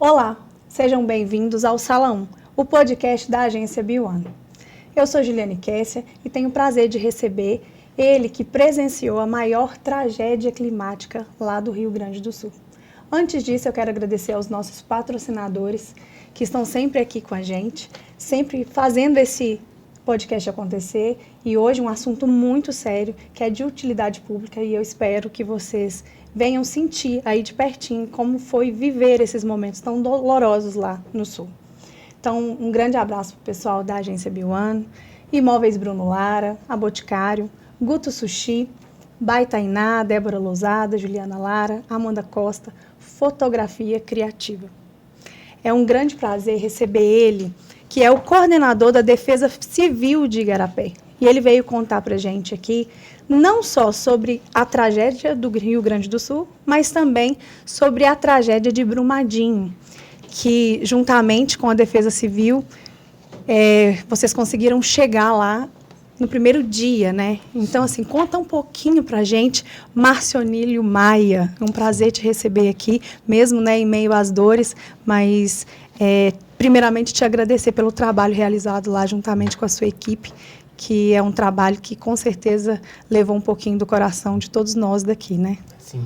Olá, sejam bem-vindos ao Sala 1, o podcast da agência B1. Eu sou Juliane Kessia e tenho o prazer de receber ele que presenciou a maior tragédia climática lá do Rio Grande do Sul. Antes disso, eu quero agradecer aos nossos patrocinadores que estão sempre aqui com a gente, sempre fazendo esse podcast acontecer, e hoje um assunto muito sério, que é de utilidade pública, e eu espero que vocês venham sentir aí de pertinho como foi viver esses momentos tão dolorosos lá no Sul. Então, um grande abraço para o pessoal da agência B1, Imóveis Bruno Lara, a Boticário, Guto Sushi, Baitainá, Débora Lousada, Juliana Lara, Amanda Costa, Fotografia Criativa. É um grande prazer receber ele, que é o coordenador da Defesa Civil de Igarapé. E ele veio contar para a gente aqui, não só sobre a tragédia do Rio Grande do Sul, mas também sobre a tragédia de Brumadinho, que, juntamente com a Defesa Civil, vocês conseguiram chegar lá no primeiro dia, né? Então, assim, conta um pouquinho para a gente, Marcionílio Maia. É um prazer te receber aqui, mesmo, né, em meio às dores, mas, primeiramente, te agradecer pelo trabalho realizado lá juntamente com a sua equipe, que é um trabalho que, com certeza, levou um pouquinho do coração de todos nós daqui, né? Sim,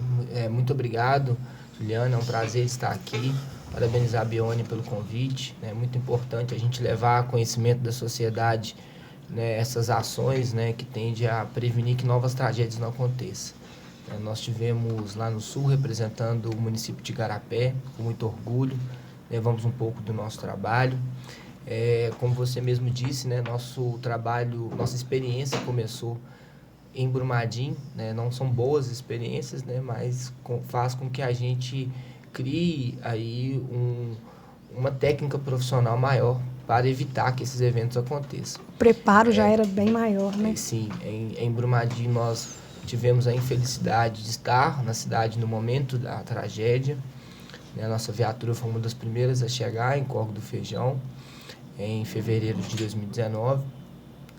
muito obrigado, Juliana, é um prazer estar aqui. Parabenizar a Bione pelo convite. É muito importante a gente levar a conhecimento da sociedade, né, essas ações, né, que tendem a prevenir que novas tragédias não aconteçam. Nós tivemos lá no Sul, representando o município de Igarapé, com muito orgulho, levamos um pouco do nosso trabalho. Como você mesmo disse, né, nosso trabalho, nossa experiência começou em Brumadinho, né, não são boas experiências, né, mas faz com que a gente crie aí uma técnica profissional maior para evitar que esses eventos aconteçam. O preparo já era bem maior, né? Sim, em Brumadinho nós tivemos a infelicidade de estar na cidade no momento da tragédia. A nossa viatura foi uma das primeiras a chegar em Córrego do Feijão, em fevereiro de 2019,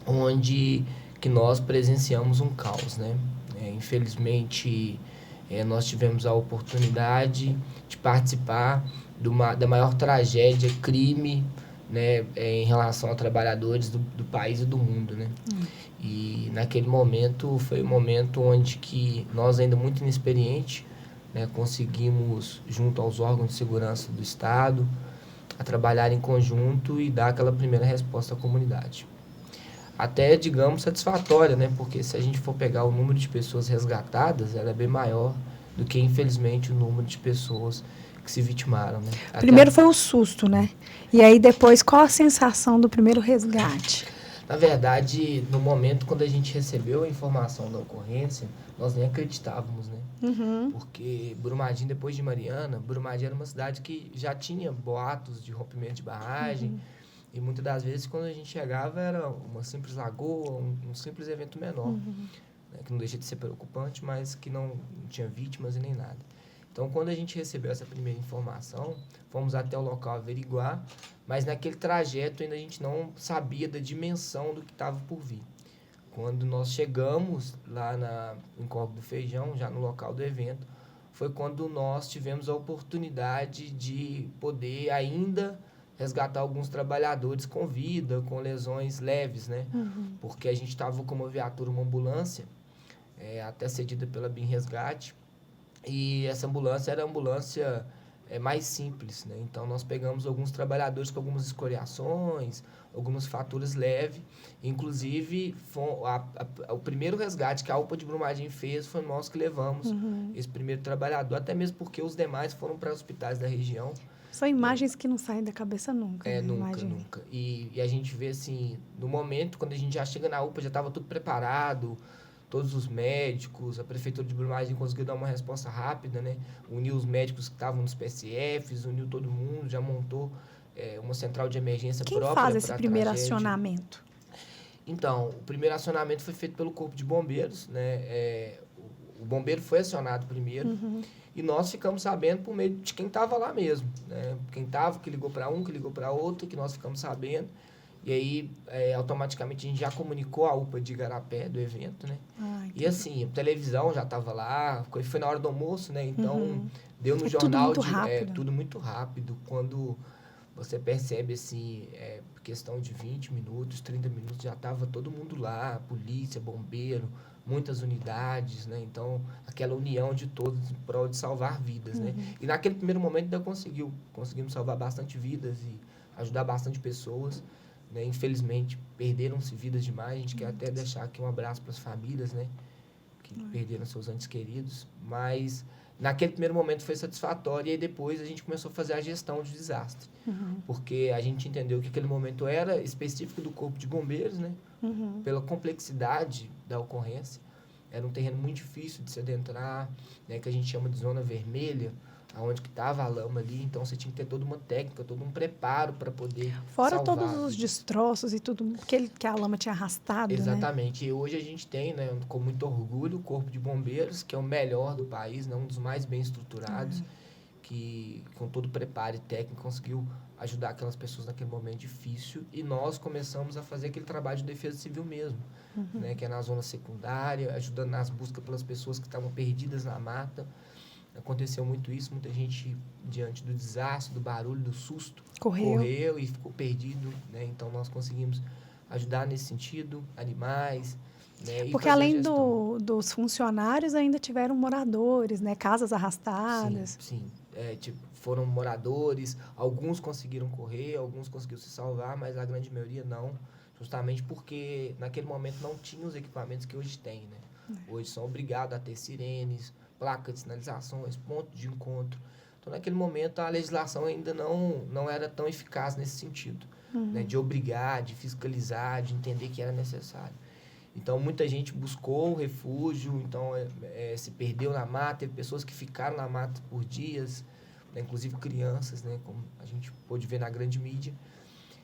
onde que nós presenciamos um caos, né? Infelizmente, nós tivemos a oportunidade de participar da maior tragédia, crime, né, em relação a trabalhadores do país e do mundo, né? E naquele momento foi um momento onde que nós, ainda muito inexperientes, né, conseguimos, junto aos órgãos de segurança do Estado, a trabalhar em conjunto e dar aquela primeira resposta à comunidade. Até, digamos, satisfatória, né? Porque se a gente for pegar o número de pessoas resgatadas, ela é bem maior do que, infelizmente, o número de pessoas que se vitimaram, né? Primeiro foi o susto, né? E aí depois, qual a sensação do primeiro resgate? Na verdade, no momento quando a gente recebeu a informação da ocorrência, nós nem acreditávamos, né? Uhum. Porque Brumadinho, depois de Mariana, Brumadinho era uma cidade que já tinha boatos de rompimento de barragem. Uhum. E muitas das vezes, quando a gente chegava, era uma simples lagoa, um simples evento menor. Uhum. Né, que não deixa de ser preocupante, mas que não tinha vítimas e nem nada. Então, quando a gente recebeu essa primeira informação, fomos até o local averiguar, mas naquele trajeto ainda a gente não sabia da dimensão do que estava por vir. Quando nós chegamos lá em Córrego do Feijão, já no local do evento, foi quando nós tivemos a oportunidade de poder ainda resgatar alguns trabalhadores com vida, com lesões leves, né? Uhum. Porque a gente estava com uma viatura, uma ambulância, até cedida pela BIM Resgate, e essa ambulância era a ambulância mais simples, né? Então, nós pegamos alguns trabalhadores com algumas escoriações, algumas fraturas leves. Inclusive, o primeiro resgate que a UPA de Brumadinho fez foi nós que levamos esse primeiro trabalhador, até mesmo porque os demais foram para hospitais da região. São imagens que não saem da cabeça nunca. Né? Nunca. E a gente vê, assim, no momento, quando a gente já chega na UPA, já estava tudo preparado, todos os médicos, a Prefeitura de Brumadinho conseguiu dar uma resposta rápida, né? Uniu os médicos que estavam nos PSFs, uniu todo mundo, já montou uma central de emergência própria para a tragédia. Quem faz esse primeiro acionamento? Então, o primeiro acionamento foi feito pelo Corpo de Bombeiros, né? O bombeiro foi acionado primeiro, e nós ficamos sabendo por meio de quem estava lá mesmo, né? Quem estava, que ligou para um, que ligou para outro, que nós ficamos sabendo. E aí, automaticamente, a gente já comunicou a UPA de Igarapé do evento, né? E assim, a televisão já estava lá, foi na hora do almoço, né? Então, deu no jornal tudo muito rápido. tudo muito rápido. Quando você percebe, assim, questão de 20 minutos, 30 minutos, já estava todo mundo lá, polícia, bombeiro, muitas unidades, né? Então, aquela união de todos em prol de salvar vidas, né? E naquele primeiro momento ainda conseguimos salvar bastante vidas e ajudar bastante pessoas, né? Infelizmente, perderam-se vidas demais. A gente quer até deixar aqui um abraço para as famílias, né? Que perderam seus entes queridos. Mas, naquele primeiro momento foi satisfatório. E aí depois a gente começou a fazer a gestão de desastre. Porque a gente entendeu que aquele momento era específico do Corpo de Bombeiros, né? Pela complexidade da ocorrência. Era um terreno muito difícil de se adentrar, né? Que a gente chama de zona vermelha, aonde que estava a lama ali, então você tinha que ter toda uma técnica, todo um preparo para poder Fora salvar todos os destroços e tudo que a lama tinha arrastado, exatamente. Né? E hoje a gente tem, né, com muito orgulho, o Corpo de Bombeiros, que é o melhor do país, né, um dos mais bem estruturados, que com todo o preparo e técnica conseguiu ajudar aquelas pessoas naquele momento difícil. E nós começamos a fazer aquele trabalho de defesa civil mesmo, né, que é na zona secundária, ajudando nas buscas pelas pessoas que estavam perdidas na mata. Aconteceu muito isso, muita gente, diante do desastre, do barulho, do susto, correu e ficou perdido, né? Então, nós conseguimos ajudar nesse sentido, animais, né? E porque além dos funcionários, ainda tiveram moradores, né? Casas arrastadas. Sim. Foram moradores, alguns conseguiram correr, alguns conseguiram se salvar, mas a grande maioria não, justamente porque naquele momento não tinha os equipamentos que hoje tem, né? Hoje são obrigados a ter sirenes, placa de sinalizações, ponto de encontro. Então, naquele momento, a legislação ainda não era tão eficaz nesse sentido, né? De obrigar, de fiscalizar, de entender que era necessário. Então, muita gente buscou refúgio, então se perdeu na mata, teve pessoas que ficaram na mata por dias, né? Inclusive crianças, né? Como a gente pôde ver na grande mídia.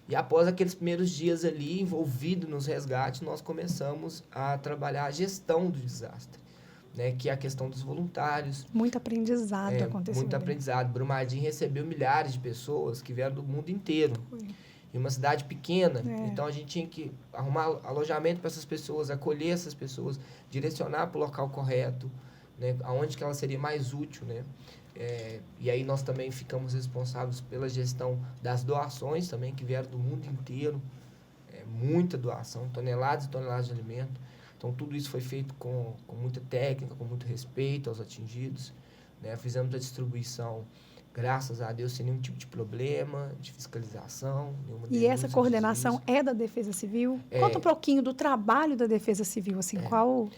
E após aqueles primeiros dias ali, envolvidos nos resgates, nós começamos a trabalhar a gestão do desastre. Né, que é a questão dos voluntários. Muito aprendizado aconteceu. Muito aprendizado. Brumadinho recebeu milhares de pessoas que vieram do mundo inteiro. Em uma cidade pequena. Então, a gente tinha que arrumar alojamento para essas pessoas, acolher essas pessoas, direcionar para o local correto, né, aonde que ela seria mais útil. Né? E aí, nós também ficamos responsáveis pela gestão das doações também, que vieram do mundo inteiro. Muita doação, toneladas e toneladas de alimento. Então, tudo isso foi feito com muita técnica, com muito respeito aos atingidos. Né? Fizemos a distribuição, graças a Deus, sem nenhum tipo de problema, de fiscalização. E essa coordenação é da Defesa Civil? Conta um pouquinho do trabalho da Defesa Civil, assim, qual...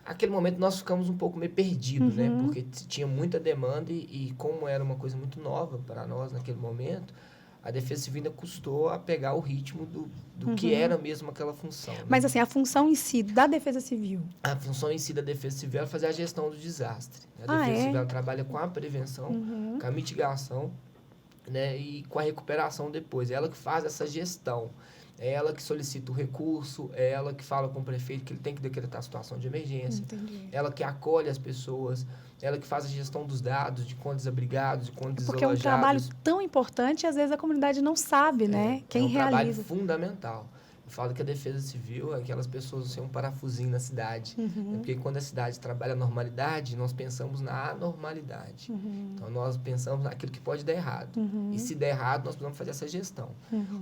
Naquele momento, nós ficamos um pouco meio perdidos, né? Porque tinha muita demanda e como era uma coisa muito nova para nós naquele momento, a Defesa Civil ainda custou a pegar o ritmo do que era mesmo aquela função. Né? Mas, assim, a função em si da Defesa Civil? A função em si da Defesa Civil é fazer a gestão do desastre. A Defesa Civil trabalha com a prevenção, com a mitigação, né, e com a recuperação depois. É ela que faz essa gestão. É ela que solicita o recurso, é ela que fala com o prefeito que ele tem que decretar a situação de emergência. Entendi. Ela que acolhe as pessoas, ela que faz a gestão dos dados, de quantos desabrigados, de quantos desalojados. Porque é um trabalho tão importante e às vezes a comunidade não sabe, né? Quem realiza. É um trabalho fundamental. Eu falo que a Defesa Civil é aquelas pessoas que são um parafusinho na cidade. Porque quando a cidade trabalha a normalidade, nós pensamos na anormalidade. Então, nós pensamos naquilo que pode dar errado. E se der errado, nós precisamos fazer essa gestão.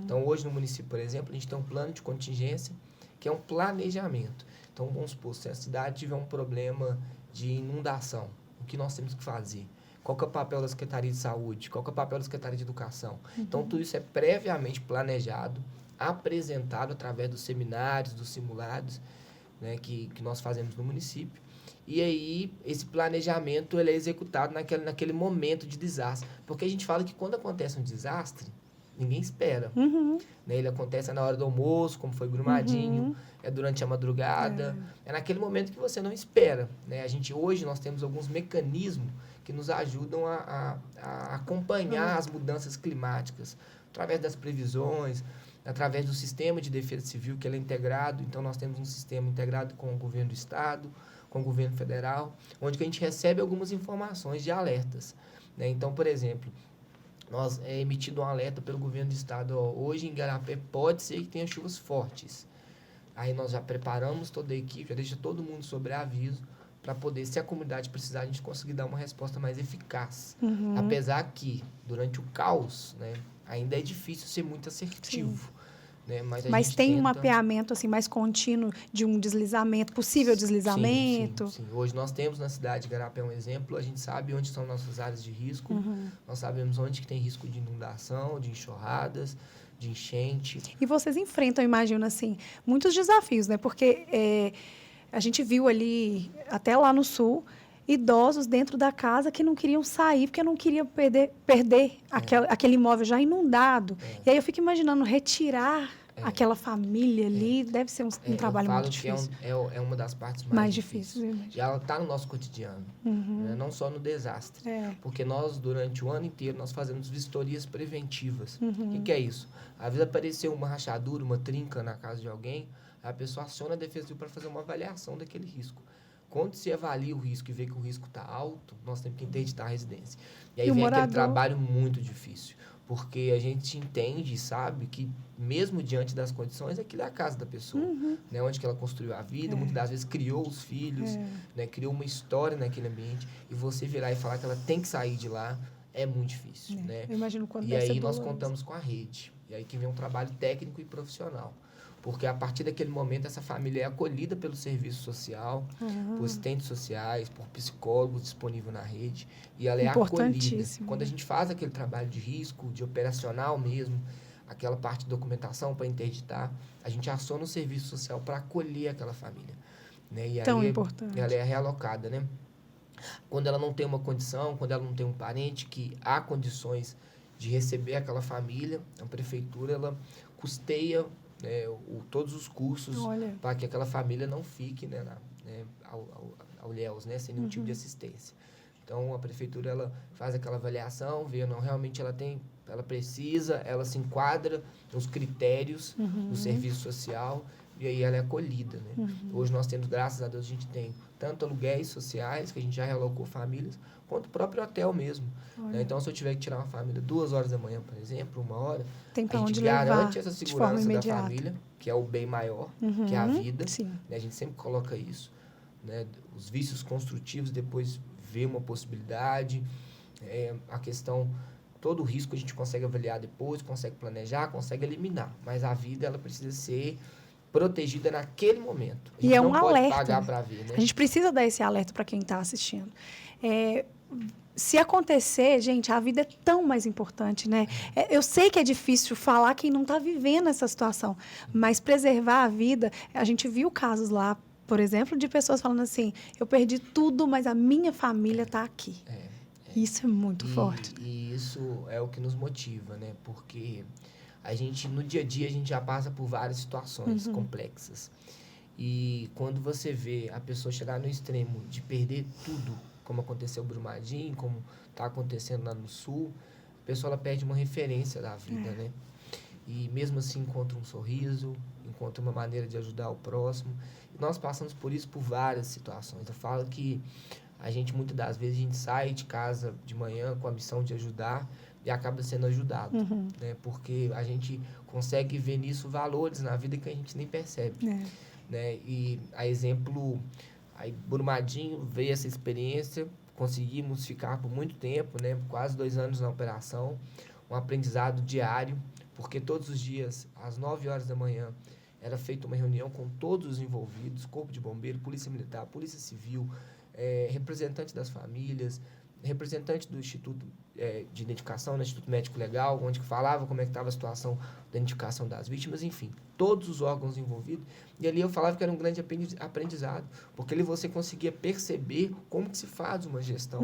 Então, hoje no município, por exemplo, a gente tem um plano de contingência, que é um planejamento. Então, vamos supor, se a cidade tiver um problema de inundação, o que nós temos que fazer? Qual que é o papel da Secretaria de Saúde? Qual que é o papel da Secretaria de Educação? Então, tudo isso é previamente planejado, apresentado através dos seminários, dos simulados, né, que nós fazemos no município. E aí, esse planejamento ele é executado naquele momento de desastre. Porque a gente fala que quando acontece um desastre, ninguém espera. Né? Ele acontece na hora do almoço, como foi Brumadinho, é durante a madrugada. É naquele momento que você não espera. Né? Hoje nós temos alguns mecanismos que nos ajudam a acompanhar as mudanças climáticas, através das previsões, através do sistema de defesa civil, que ele é integrado. Então, nós temos um sistema integrado com o governo do estado, com o governo federal, onde que a gente recebe algumas informações de alertas. Né? Então, por exemplo, nós é emitido um alerta pelo governo do estado, ó, hoje em Igarapé pode ser que tenha chuvas fortes. Aí nós já preparamos toda a equipe, já deixa todo mundo sobre aviso, para poder, se a comunidade precisar, a gente conseguir dar uma resposta mais eficaz. Apesar que, durante o caos, né, ainda é difícil ser muito assertivo. Né? Mas tem um mapeamento assim, mais contínuo de um deslizamento, possível deslizamento? Sim. Hoje nós temos na cidade de Igarapé um exemplo, a gente sabe onde são nossas áreas de risco, nós sabemos onde que tem risco de inundação, de enxurradas, de enchente. E vocês enfrentam, imagino assim, muitos desafios, né? Porque a gente viu ali, até lá no sul, idosos dentro da casa que não queriam sair porque não queriam perder aquele imóvel já inundado. E aí eu fico imaginando retirar aquela família ali, deve ser um trabalho muito difícil. É uma das partes mais difíceis. Difícil. E ela está no nosso cotidiano, né? Não só no desastre. Porque nós, durante o ano inteiro, nós fazemos vistorias preventivas. O que é isso? Às vezes apareceu uma rachadura, uma trinca na casa de alguém, a pessoa aciona a Defesa Civil para fazer uma avaliação daquele risco. Quando se avalia o risco e vê que o risco está alto, nós temos que interditar a residência. E aí vem aquele trabalho muito difícil. Porque a gente entende e sabe que, mesmo diante das condições, aquilo é a casa da pessoa. Né? Onde que ela construiu a vida, muitas das vezes criou os filhos, né? Criou uma história naquele ambiente. E você virar e falar que ela tem que sair de lá é muito difícil. Né? Eu imagino quando e aí nós contamos com a rede. E aí que vem um trabalho técnico e profissional. Porque a partir daquele momento essa família é acolhida pelo serviço social, por assistentes sociais, por psicólogos disponíveis na rede, e ela é acolhida. Quando a gente faz aquele trabalho de risco, de operacional mesmo, aquela parte de documentação para interditar, a gente aciona o serviço social para acolher aquela família. Né? E tão aí importante. Ela é realocada, né? Quando ela não tem uma condição, quando ela não tem um parente que há condições de receber aquela família, a prefeitura ela custeia todos os cursos para que aquela família não fique, né, ao léus, né, sem nenhum tipo de assistência. Então, a prefeitura ela faz aquela avaliação, vê, não, realmente ela precisa, ela se enquadra nos critérios do serviço social e aí ela é acolhida. Né? Hoje nós temos, graças a Deus, a gente tem tanto aluguéis sociais, que a gente já realocou famílias, quanto o próprio hotel mesmo. Né? Então, se eu tiver que tirar uma família 2 horas da manhã, por exemplo, 1 hora, a gente garante essa segurança da família, que é o bem maior, que é a vida. Né? A gente sempre coloca isso. Né? Os vícios construtivos, depois vê uma possibilidade. A questão, todo o risco a gente consegue avaliar depois, consegue planejar, consegue eliminar. Mas a vida, ela precisa ser protegida naquele momento. A gente não pode alerta, pagar para ver, né? A gente precisa dar esse alerta para quem está assistindo. Se acontecer, gente, a vida é tão mais importante, né? Eu sei que é difícil falar quem não está vivendo essa situação, mas preservar a vida, a gente viu casos lá, por exemplo, de pessoas falando assim, eu perdi tudo, mas a minha família está aqui. Isso é muito forte. E isso é o que nos motiva, né? Porque a gente, no dia a dia, a gente já passa por várias situações complexas. E quando você vê a pessoa chegar no extremo de perder tudo, como aconteceu em Brumadinho, como está acontecendo lá no Sul, a pessoa ela perde uma referência da vida, né? E mesmo assim encontra um sorriso, encontra uma maneira de ajudar o próximo. E nós passamos por isso por várias situações. Eu falo que a gente, muitas das vezes, a gente sai de casa de manhã com a missão de ajudar e acaba sendo ajudado, né? Porque a gente consegue ver nisso valores na vida que a gente nem percebe. Né? E, a exemplo, aí Brumadinho veio essa experiência, conseguimos ficar por muito tempo, né? Quase 2 anos na operação, um aprendizado diário, porque todos os dias, às 9 horas da manhã, era feita uma reunião com todos os envolvidos, Corpo de Bombeiro, Polícia Militar, Polícia Civil, representante das famílias, representante do Instituto de Identificação, né, Instituto Médico Legal, onde falava como é que estava a situação da identificação das vítimas, enfim, todos os órgãos envolvidos. E ali eu falava que era um grande aprendizado, porque ali você conseguia perceber como que se faz uma gestão.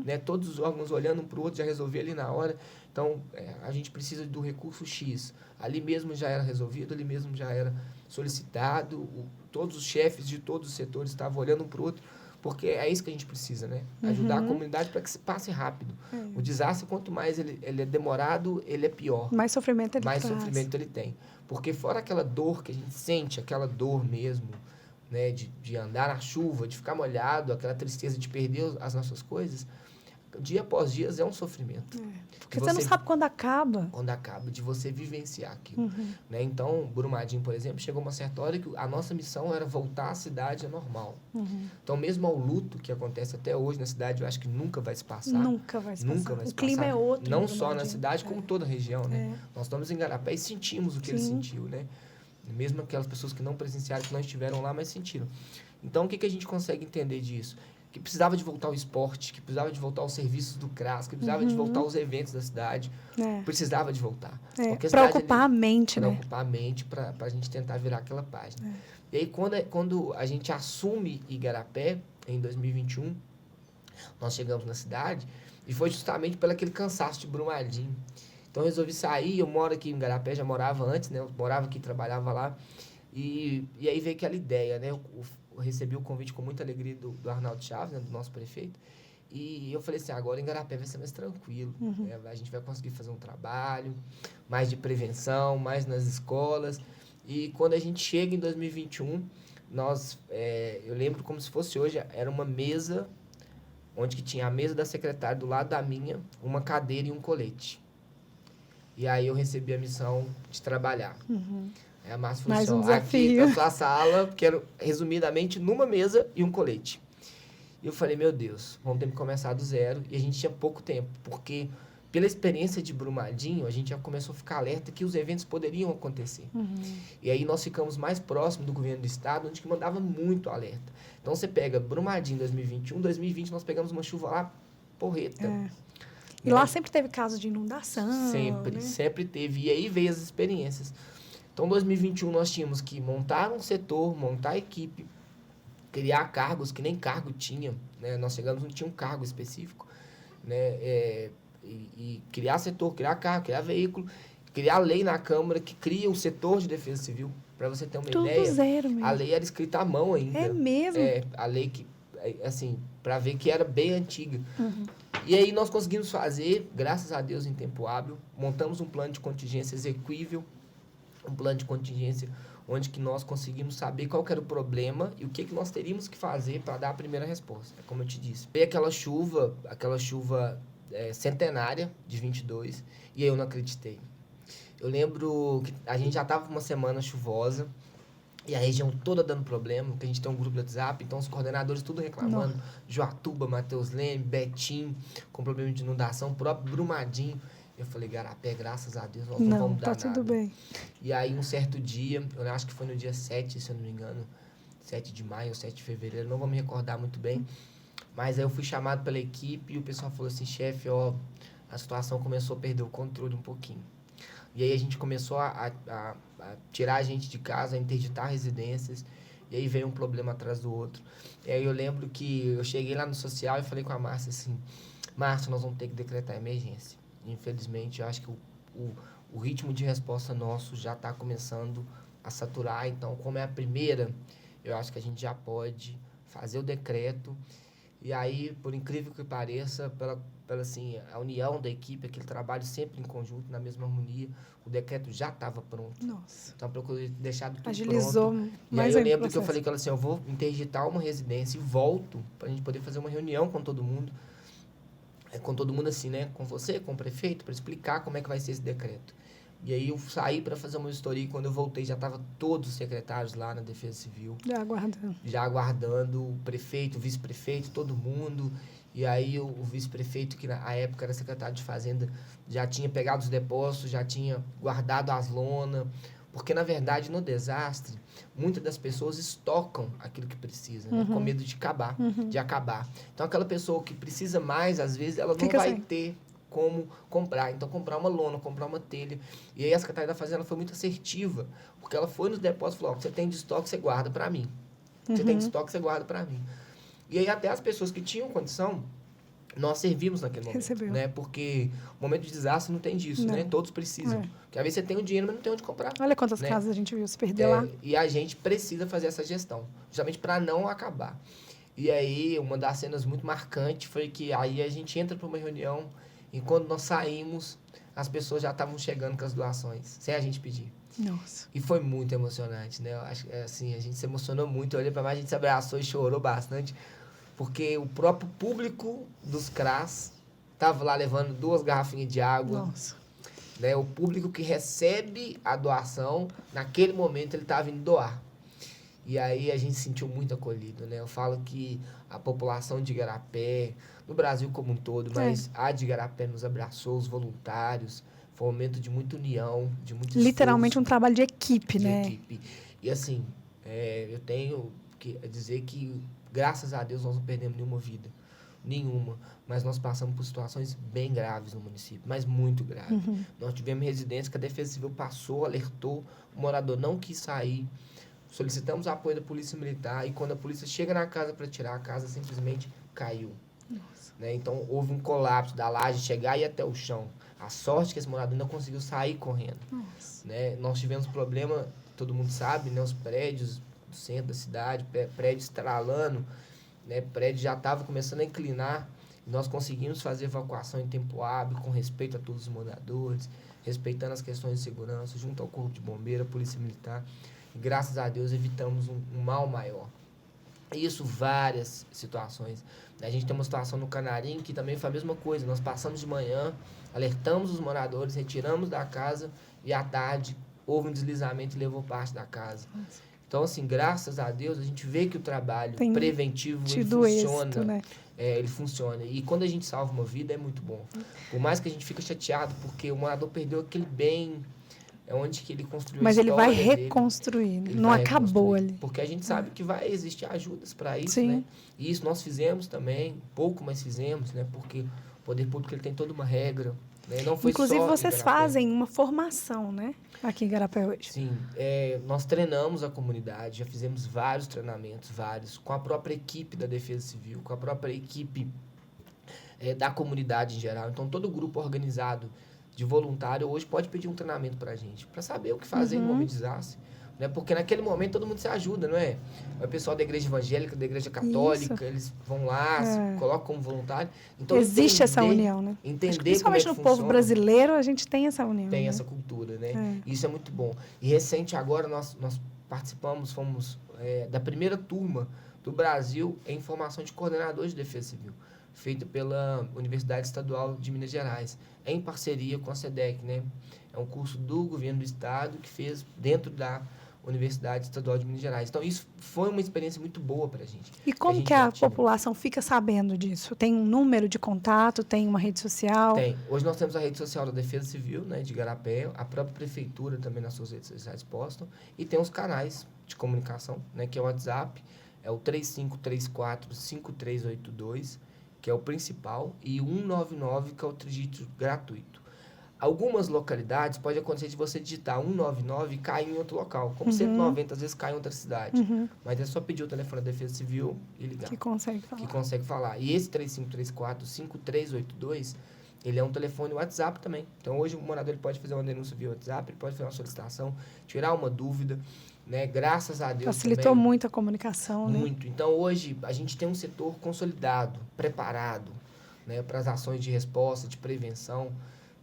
Né? Todos os órgãos olhando um para o outro, já resolvia ali na hora. Então, a gente precisa do recurso X. Ali mesmo já era resolvido, ali mesmo já era solicitado, todos os chefes de todos os setores estavam olhando um para o outro, porque é isso que a gente precisa, né? Ajudar a comunidade para que se passe rápido. O desastre, quanto mais ele é demorado, ele é pior. Mais sofrimento ele mais sofrimento ele tem. Porque fora aquela dor que a gente sente, aquela dor mesmo, né? De andar na chuva, de ficar molhado, aquela tristeza de perder as nossas coisas, dia após dia é um sofrimento. Porque você não sabe quando acaba. Quando acaba, de você vivenciar aquilo. Né? Então, Brumadinho, por exemplo, chegou uma certa hora que a nossa missão era voltar à cidade normal. Então, mesmo ao luto que acontece até hoje na cidade, eu acho que nunca vai se passar. Nunca vai se passar. O clima é outro. Não só na cidade, como toda a região. Né? Nós estamos em Igarapé e sentimos o que ele sentiu. Né? Mesmo aquelas pessoas que não presenciaram, que não estiveram lá, mas sentiram. Então, o que a gente consegue entender disso? Que precisava de voltar ao esporte, que precisava de voltar aos serviços do CRAS, que precisava de voltar aos eventos da cidade. Precisava de voltar. Para ocupar a mente, né? Para ocupar a mente, para a gente tentar virar aquela página. E aí, quando a gente assume Igarapé, em 2021, nós chegamos na cidade, e foi justamente pelo aquele cansaço de Brumadinho. Então, eu resolvi sair, eu moro aqui em Igarapé, já morava antes, né? Eu morava aqui, trabalhava lá. E aí veio aquela ideia, né? Eu recebi o convite com muita alegria do Arnaldo Chaves, né, do nosso prefeito, e eu falei assim, agora em Igarapé vai ser mais tranquilo, né? A gente vai conseguir fazer um trabalho mais de prevenção, mais nas escolas, e quando a gente chega em 2021, eu lembro como se fosse hoje, era uma mesa, onde que tinha a mesa da secretária do lado da minha, uma cadeira e um colete. E aí eu recebi a missão de trabalhar. A Márcia falou assim, aqui na sua sala, quero resumidamente numa mesa e um colete. E eu falei, meu Deus, vamos ter que começar do zero. E a gente tinha pouco tempo, porque pela experiência de Brumadinho, a gente já começou a ficar alerta que os eventos poderiam acontecer. E aí nós ficamos mais próximos do governo do estado, onde que mandava muito alerta. Então você pega Brumadinho 2021, 2020 nós pegamos uma chuva lá porreta. E lá sempre teve casos de inundação. Sempre teve. E aí veio as experiências. Então, em 2021, nós tínhamos que montar um setor, montar a equipe, criar cargos que nem cargo tinha. Né? Nós chegamos, não tinha um cargo específico. Né? E criar setor, criar carro, criar veículo, criar lei na Câmara que cria o setor de defesa civil. Para você ter uma ideia, Tudo zero mesmo. A lei era escrita à mão ainda. É mesmo? A lei que, assim, para ver que era bem antiga. E aí nós conseguimos fazer, graças a Deus, em tempo hábil, montamos um plano de contingência exequível, um plano de contingência onde que nós conseguimos saber qual que era o problema e o que nós teríamos que fazer para dar a primeira resposta, como eu te disse. Veio aquela chuva centenária de 22, e aí eu não acreditei. Eu lembro que a gente já estava uma semana chuvosa, e a região toda dando problema, porque a gente tem um grupo de WhatsApp, então os coordenadores tudo reclamando. Joatuba, Matheus Leme, Betim, com problema de inundação, o próprio Brumadinho. Eu falei, Igarapé, graças a Deus, nós não vamos dar nada. Tudo bem. E aí, um certo dia, eu acho que foi no dia 7, se eu não me engano, 7 de maio ou 7 de fevereiro, não vou me recordar muito bem, mas aí eu fui chamado pela equipe e o pessoal falou assim, chefe, a situação começou a perder o controle um pouquinho. E aí a gente começou a tirar a gente de casa, a interditar residências, e aí veio um problema atrás do outro. E aí eu lembro que eu cheguei lá no social e falei com a Márcia assim, Márcia, nós vamos ter que decretar emergência. Infelizmente, eu acho que o ritmo de resposta nosso já está começando a saturar. Então, como é a primeira, eu acho que a gente já pode fazer o decreto. E aí, por incrível que pareça, pela assim, a união da equipe, aquele trabalho sempre em conjunto, na mesma harmonia, o decreto já estava pronto. Nossa. Então, procurei deixar tudo agilizou pronto. Mais e aí eu lembro que eu falei com ela assim, eu vou interditar uma residência e volto para a gente poder fazer uma reunião com todo mundo. Com todo mundo assim, né? Com você, com o prefeito, para explicar como é que vai ser esse decreto. E aí eu saí para fazer uma vistoria e quando eu voltei já estavam todos os secretários lá na Defesa Civil. Já aguardando o prefeito, o vice-prefeito, todo mundo. E aí o vice-prefeito, que na época era secretário de Fazenda, já tinha pegado os depósitos, já tinha guardado as lonas. Porque, na verdade, no desastre, muitas das pessoas estocam aquilo que precisa, né? Com medo de acabar, Então, aquela pessoa que precisa mais, às vezes, ela não vai ter como comprar. Então, comprar uma lona, comprar uma telha. E aí, a Secretaria da Fazenda foi muito assertiva, porque ela foi nos depósitos e falou, você tem de estoque, você guarda para mim. Você tem de estoque, você guarda para mim. E aí, até as pessoas que tinham condição, nós servimos naquele momento, né? Porque o momento de desastre não tem disso, né? Todos precisam. Porque às vezes você tem o dinheiro, mas não tem onde comprar. Olha quantas casas a gente viu se perder lá. E a gente precisa fazer essa gestão, justamente para não acabar. E aí, uma das cenas muito marcantes foi que aí a gente entra para uma reunião e quando nós saímos, as pessoas já estavam chegando com as doações, sem a gente pedir. Nossa. E foi muito emocionante, né? Eu acho que, assim, a gente se emocionou muito. Eu olhei para mais, a gente se abraçou e chorou bastante. Porque o próprio público dos CRAS estava lá levando 2 garrafinhas de água. Nossa. Né? O público que recebe a doação, naquele momento ele estava indo doar. E aí a gente se sentiu muito acolhido, né? Eu falo que a população de Igarapé, no Brasil como um todo, mas a de Igarapé nos abraçou, os voluntários. Foi um momento de muita união, de muito Literalmente um esforço, trabalho de equipe, de né? equipe. E assim, eu tenho que dizer que, graças a Deus, nós não perdemos nenhuma vida. Nenhuma. Mas nós passamos por situações bem graves no município, mas muito graves. Nós tivemos residência que a Defesa Civil passou, alertou, o morador não quis sair. Solicitamos apoio da Polícia Militar e quando a polícia chega na casa para tirar, a casa simplesmente caiu. Né? Então, houve um colapso da laje chegar e ir até o chão. A sorte que esse morador ainda conseguiu sair correndo. Né? Nós tivemos problema, todo mundo sabe, né? Os prédios do centro da cidade, prédios estralando, né? Prédio já estava começando a inclinar. Nós conseguimos fazer evacuação em tempo hábil, com respeito a todos os moradores, respeitando as questões de segurança, junto ao Corpo de Bombeiro, a Polícia Militar. E, graças a Deus, evitamos um mal maior. Isso, várias situações. A gente tem uma situação no Canarim que também foi a mesma coisa. Nós passamos de manhã, alertamos os moradores, retiramos da casa e à tarde houve um deslizamento e levou parte da casa. Então, assim, graças a Deus, a gente vê que o trabalho preventivo ele funciona. Êxito, né? Ele funciona. E quando a gente salva uma vida, é muito bom. Por mais que a gente fique chateado, porque o morador perdeu aquele bem, é onde que ele construiu Mas a ele história vai dele. reconstruir, Ele não vai acabou reconstruir. ali. Porque a gente sabe que vai existir ajudas para isso, Sim. né? E isso nós fizemos também, pouco, mas fizemos, né? Porque o poder público ele tem toda uma regra. Né? Não foi Inclusive, só vocês Igarapé. fazem uma formação, né? Aqui em Igarapé hoje. Sim, nós treinamos a comunidade, já fizemos vários treinamentos, com a própria equipe da Defesa Civil, com a própria equipe da comunidade em geral. Então, todo grupo organizado de voluntário hoje pode pedir um treinamento para a gente, para saber o que fazer em momento de desastre. Né? Porque naquele momento todo mundo se ajuda, não é? O pessoal da igreja evangélica, da igreja católica, Isso. eles vão lá, se colocam como voluntário. Então, Existe essa união, né? Entender Acho que principalmente como é que no povo funciona. brasileiro, a gente tem essa união. Tem né? essa cultura, né? Isso é muito bom. E recente agora nós participamos, fomos da primeira turma do Brasil em formação de coordenadores de defesa civil, feita pela Universidade Estadual de Minas Gerais, em parceria com a SEDEC, né? É um curso do governo do estado que fez dentro da Universidade Estadual de Minas Gerais. Então, isso foi uma experiência muito boa para a gente. E como que a população fica sabendo disso? Tem um número de contato? Tem uma rede social? Tem. Hoje nós temos a rede social da Defesa Civil, né, de Igarapé, a própria prefeitura também nas suas redes sociais postam, e tem os canais de comunicação, né, que é o WhatsApp, é o 3534-5382, que é o principal, e 199, que é o dígito gratuito. Algumas localidades pode acontecer de você digitar 199 e cair em outro local. Como 190, às vezes cai em outra cidade. Mas é só pedir o telefone da Defesa Civil e ligar. Que consegue falar. E esse 3534-5382, ele é um telefone WhatsApp também. Então, hoje o morador ele pode fazer uma denúncia via WhatsApp, ele pode fazer uma solicitação, tirar uma dúvida. Né? Graças a Deus facilitou também, muito a comunicação, muito. Né? Então, hoje, a gente tem um setor consolidado, preparado, né, para as ações de resposta, de prevenção.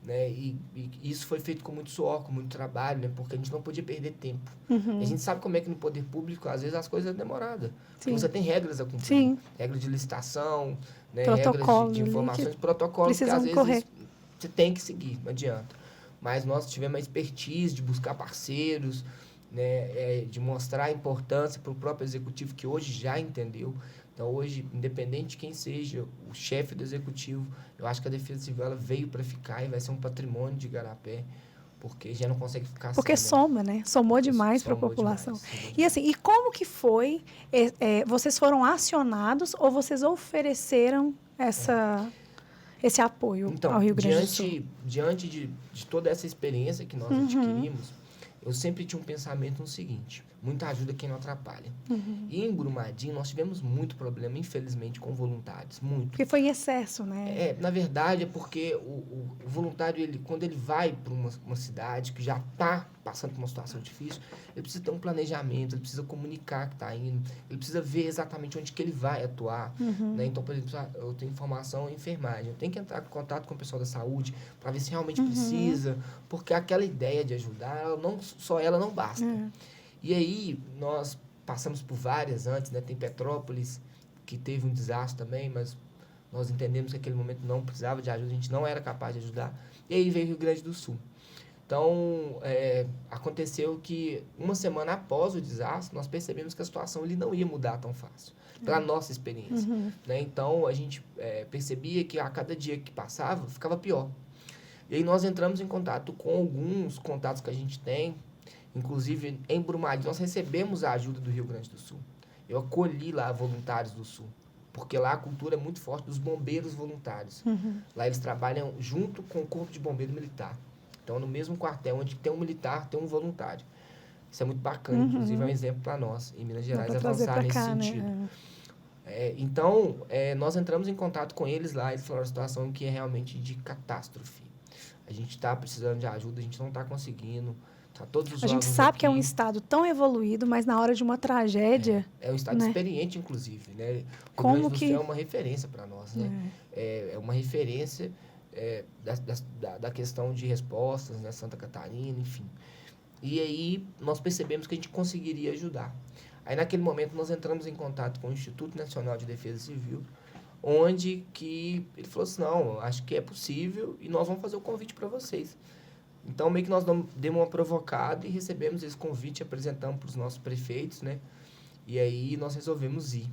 Né? E isso foi feito com muito suor, com muito trabalho, né? Porque a gente não podia perder tempo. A gente sabe como é que no poder público, às vezes, as coisas são demoradas. Você tem regras a cumprir. Sim. Regras de licitação, né? Protocolo, regras de informações, protocolos que, às vezes, correr. Você tem que seguir, não adianta. Mas nós tivemos a expertise de buscar parceiros, né? De mostrar a importância para o próprio executivo, que hoje já entendeu. Então, hoje, independente de quem seja o chefe do executivo, eu acho que a Defesa Civil ela veio para ficar e vai ser um patrimônio de Igarapé, porque já não consegue ficar porque sem, soma, né? Somou demais para a população. E assim, e como que foi? Vocês foram acionados ou vocês ofereceram esse apoio ao Rio Grande do Sul? Diante de toda essa experiência que nós adquirimos, eu sempre tinha um pensamento no seguinte: muita ajuda quem não atrapalha. E em Brumadinho nós tivemos muito problema, infelizmente, com voluntários, muito. Porque foi em excesso, né? Na verdade, é porque o voluntário, quando ele vai para uma cidade que já está passando por uma situação difícil, ele precisa ter um planejamento, ele precisa comunicar que está indo, ele precisa ver exatamente onde que ele vai atuar. Né? Então, por exemplo, eu tenho formação em enfermagem, eu tenho que entrar em contato com o pessoal da saúde para ver se realmente precisa, porque aquela ideia de ajudar, só ela não basta. E aí, nós passamos por várias antes, né? Tem Petrópolis, que teve um desastre também, mas Nós entendemos que aquele momento não precisava de ajuda, a gente não era capaz de ajudar. E aí veio o Rio Grande do Sul. Então, aconteceu que uma semana após o desastre, nós percebemos que a situação ali não ia mudar tão fácil, pela nossa experiência. Né? Então, a gente percebia que a cada dia que passava, ficava pior. E aí nós entramos em contato com alguns contatos que a gente tem, inclusive em Brumadinho, nós recebemos a ajuda do Rio Grande do Sul. Eu acolhi lá voluntários do Sul, porque lá a cultura é muito forte dos bombeiros voluntários. Lá eles trabalham junto com o Corpo de Bombeiro Militar. Então, no mesmo quartel, onde tem um militar, tem um voluntário. Isso é muito bacana, inclusive é um exemplo para nós, em Minas Gerais, avançar nesse sentido. Né? Então, nós entramos em contato com eles lá, eles falaram a situação que é realmente de catástrofe. A gente está precisando de ajuda, a gente não está conseguindo. Tá todos os a gente sabe aqui que é um estado tão evoluído, mas na hora de uma tragédia... É um estado experiente, inclusive. Né? O Como Rio Grande do Sul que... é uma referência para nós. Né? É uma referência da questão de respostas, né? Santa Catarina, enfim. E aí nós percebemos que a gente conseguiria ajudar. Aí naquele momento nós entramos em contato com o Instituto Nacional de Defesa Civil, onde que ele falou assim, não, acho que é possível e nós vamos fazer o convite para vocês. Então, meio que nós demos uma provocada e recebemos esse convite, apresentamos para os nossos prefeitos, né? E aí nós resolvemos ir.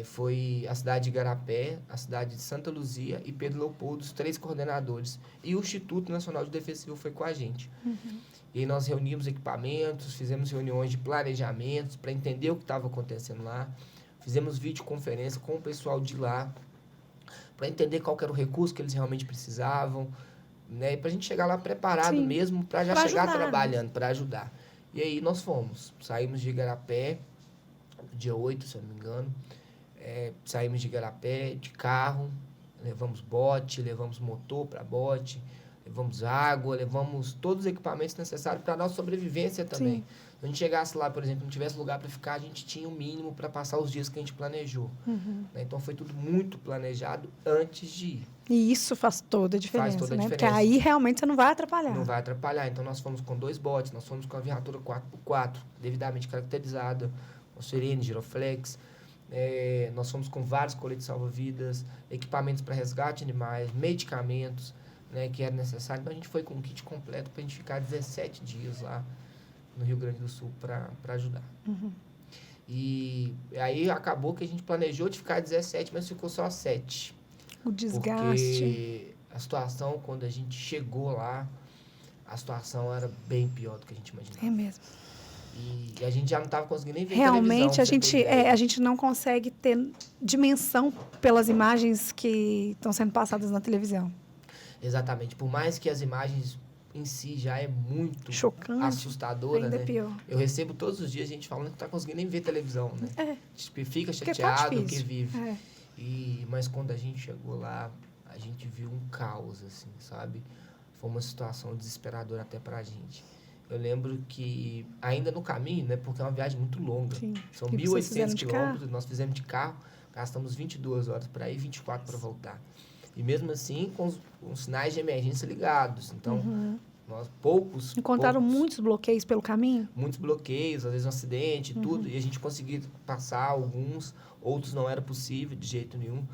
Foi a cidade de Igarapé, a cidade de Santa Luzia e Pedro Leopoldo, os 3 coordenadores. E o Instituto Nacional de Defesa Civil foi com a gente. E aí nós reunimos equipamentos, fizemos reuniões de planejamentos para entender o que estava acontecendo lá. Fizemos videoconferência com o pessoal de lá para entender qual que era o recurso que eles realmente precisavam, né? E para a gente chegar lá preparado mesmo, para já chegar trabalhando, para ajudar. E aí nós fomos, saímos de Igarapé, dia 8, se eu não me engano, saímos de Igarapé de carro, levamos bote, levamos motor para bote, levamos água, levamos todos os equipamentos necessários para a nossa sobrevivência também. Se a gente chegasse lá, por exemplo, não tivesse lugar para ficar, a gente tinha o mínimo para passar os dias que a gente planejou. Né? Então, foi tudo muito planejado antes de ir. E isso faz toda a diferença, faz toda a diferença. Porque aí realmente você não vai atrapalhar. Não vai atrapalhar. Então, nós fomos com 2 botes, nós fomos com a viatura 4x4, devidamente caracterizada, com sirene, giroflex. Nós fomos com vários coletes salva-vidas, equipamentos para resgate de animais, medicamentos, né, que era necessário. Então, a gente foi com um kit completo para a gente ficar 17 dias lá no Rio Grande do Sul para ajudar. E aí acabou que a gente planejou de ficar 17, mas ficou só 7. O desgaste. Porque a situação, quando a gente chegou lá, a situação era bem pior do que a gente imaginava. É mesmo. E a gente já não estava conseguindo nem ver realmente televisão. A gente não consegue ter dimensão pelas imagens que estão sendo passadas na televisão. Exatamente. Por mais que as imagens em si já é muito chocante, assustadora, ainda né? pior. Eu recebo todos os dias gente falando que não está conseguindo nem ver televisão, né? Fica Porque chateado tá que vive. Mas quando a gente chegou lá, a gente viu um caos, assim, sabe? Foi uma situação desesperadora até pra gente. Eu lembro que, ainda no caminho, né? Porque é uma viagem muito longa. Sim. São 1.800 quilômetros, nós fizemos de carro, gastamos 22 horas para ir e 24 para voltar. E mesmo assim, com os sinais de emergência ligados. Então, nós Encontraram muitos bloqueios pelo caminho? Muitos bloqueios, às vezes um acidente, tudo. E a gente conseguiu passar alguns, outros não era possível de jeito nenhum.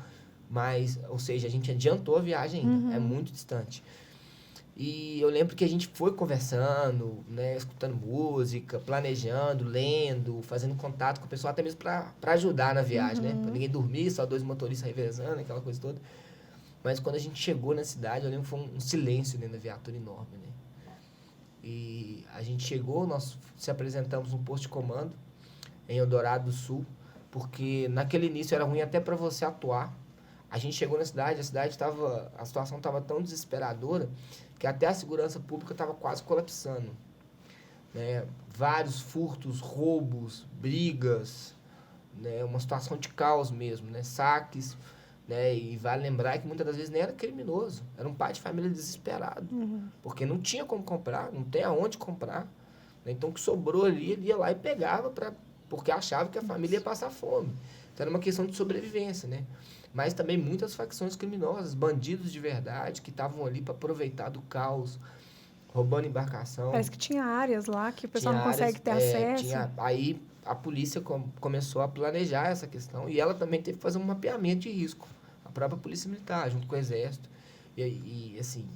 Mas, ou seja, a gente adiantou a viagem ainda, é muito distante. E eu lembro que a gente foi conversando, né, escutando música, planejando, lendo, fazendo contato com o pessoal, até mesmo para ajudar na viagem, né? Para ninguém dormir, só 2 motoristas revezando, aquela coisa toda. Mas quando a gente chegou na cidade, eu lembro que foi um silêncio dentro da viatura enorme, né? E a gente chegou, nós se apresentamos no posto de comando, em Eldorado do Sul, porque naquele início era ruim até para você atuar. A gente chegou na cidade, a situação estava tão desesperadora que até a segurança pública estava quase colapsando. Né? Vários furtos, roubos, brigas, né? Uma situação de caos mesmo, né? Saques. Né? E vale lembrar que muitas das vezes nem era criminoso, era um pai de família desesperado, porque não tinha como comprar, não tem aonde comprar. Né? Então, o que sobrou ali, ele ia lá e pegava, porque achava que a família ia passar fome. Então, era uma questão de sobrevivência, né? Mas também muitas facções criminosas, bandidos de verdade, que estavam ali para aproveitar do caos, roubando embarcação. Parece que tinha áreas lá que o pessoal não consegue ter acesso. Aí a polícia começou a planejar essa questão e ela também teve que fazer um mapeamento de risco. A própria Polícia Militar, junto com o Exército. E assim,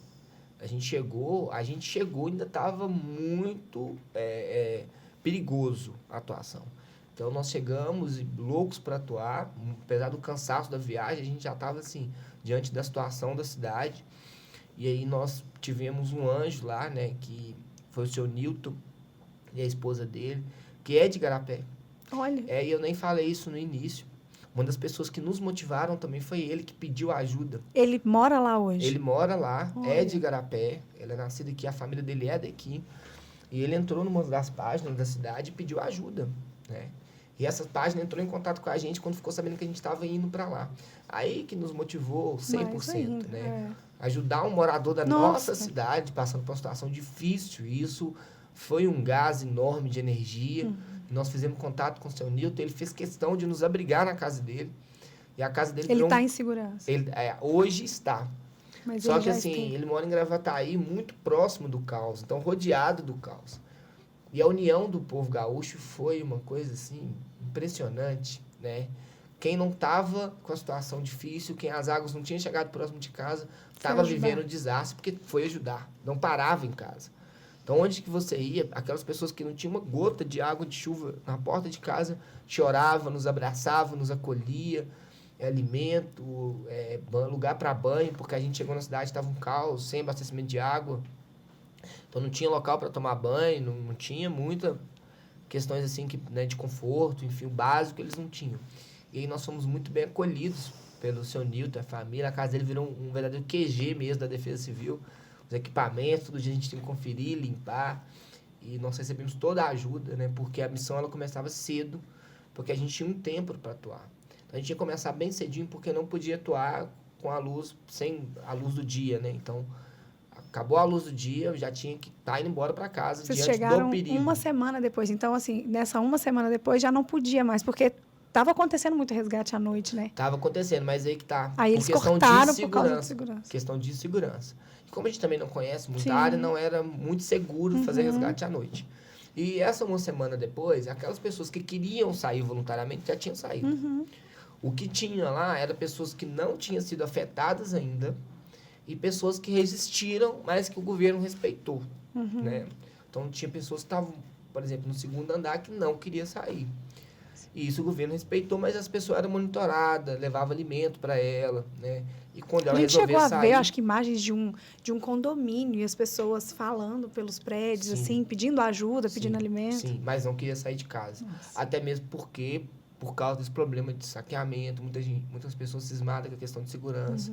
a gente chegou ainda estava muito perigoso a atuação. Então, nós chegamos loucos para atuar, apesar do cansaço da viagem, a gente já estava, assim, diante da situação da cidade. E aí, nós tivemos um anjo lá, né, que foi o seu Newton e a esposa dele, que é de Igarapé. Olha. E eu nem falei isso no início. Uma das pessoas que nos motivaram também foi ele, que pediu ajuda. Ele mora lá hoje? Ele mora lá, Olha. é de Igarapé, ele é nascido aqui, a família dele é daqui. E ele entrou numa das páginas da cidade e pediu ajuda, né? E essa página entrou em contato com a gente quando ficou sabendo que a gente estava indo para lá. Aí que nos motivou 100%, ainda, né? Ajudar um morador da nossa cidade, passando por uma situação difícil. E isso foi um gás enorme de energia. Nós fizemos contato com o seu Newton, ele fez questão de nos abrigar na casa dele. E a casa dele ele está em segurança? Ele, hoje está. Mas só que assim, ele mora em Gravataí, muito próximo do caos, então rodeado do caos. E a união do povo gaúcho foi uma coisa assim impressionante, né? Quem não estava com a situação difícil, quem as águas não tinham chegado próximo de casa, estava vivendo um desastre porque foi ajudar, não parava em casa. Então, onde que você ia, aquelas pessoas que não tinham uma gota de água de chuva na porta de casa, choravam, nos abraçavam, nos acolhia, alimento, lugar para banho, porque a gente chegou na cidade, estava um caos, sem abastecimento de água. Então, não tinha local para tomar banho, não tinha muita questões assim que, né, de conforto, enfim, o básico eles não tinham. E aí nós fomos muito bem acolhidos pelo seu Newton, a família. A casa dele virou um verdadeiro QG mesmo da Defesa Civil. Os equipamentos, todo dia a gente tem que conferir, limpar. E nós recebemos toda a ajuda, né? Porque a missão ela começava cedo, porque a gente tinha um tempo para atuar. Então a gente ia começar bem cedinho, porque não podia atuar com a luz, sem a luz do dia, né? Então, acabou a luz do dia, eu já tinha que estar indo embora para casa. Vocês diante chegaram do perigo. uma semana depois. Então, assim, nessa uma semana depois já não podia mais, porque estava acontecendo muito resgate à noite, né? Tava acontecendo, mas aí que tá. Aí eles cortaram por causa de segurança. Questão de segurança. E como a gente também não conhece muita área, não era muito seguro fazer resgate à noite. E essa uma semana depois, aquelas pessoas que queriam sair voluntariamente já tinham saído. O que tinha lá era pessoas que não tinham sido afetadas ainda e pessoas que resistiram, mas que o governo respeitou, né? Então, tinha pessoas que estavam, por exemplo, no segundo andar que não queria sair. E isso o governo respeitou, mas as pessoas eram monitoradas, levava alimento para ela, né? E quando ela resolveu sair... A gente chegou a ver, acho que imagens de um condomínio e as pessoas falando pelos prédios, assim, pedindo ajuda, pedindo alimento. Sim, mas não queria sair de casa. Nossa. Até mesmo porque, por causa desse problema de saqueamento, muitas pessoas cismadas com a questão de segurança.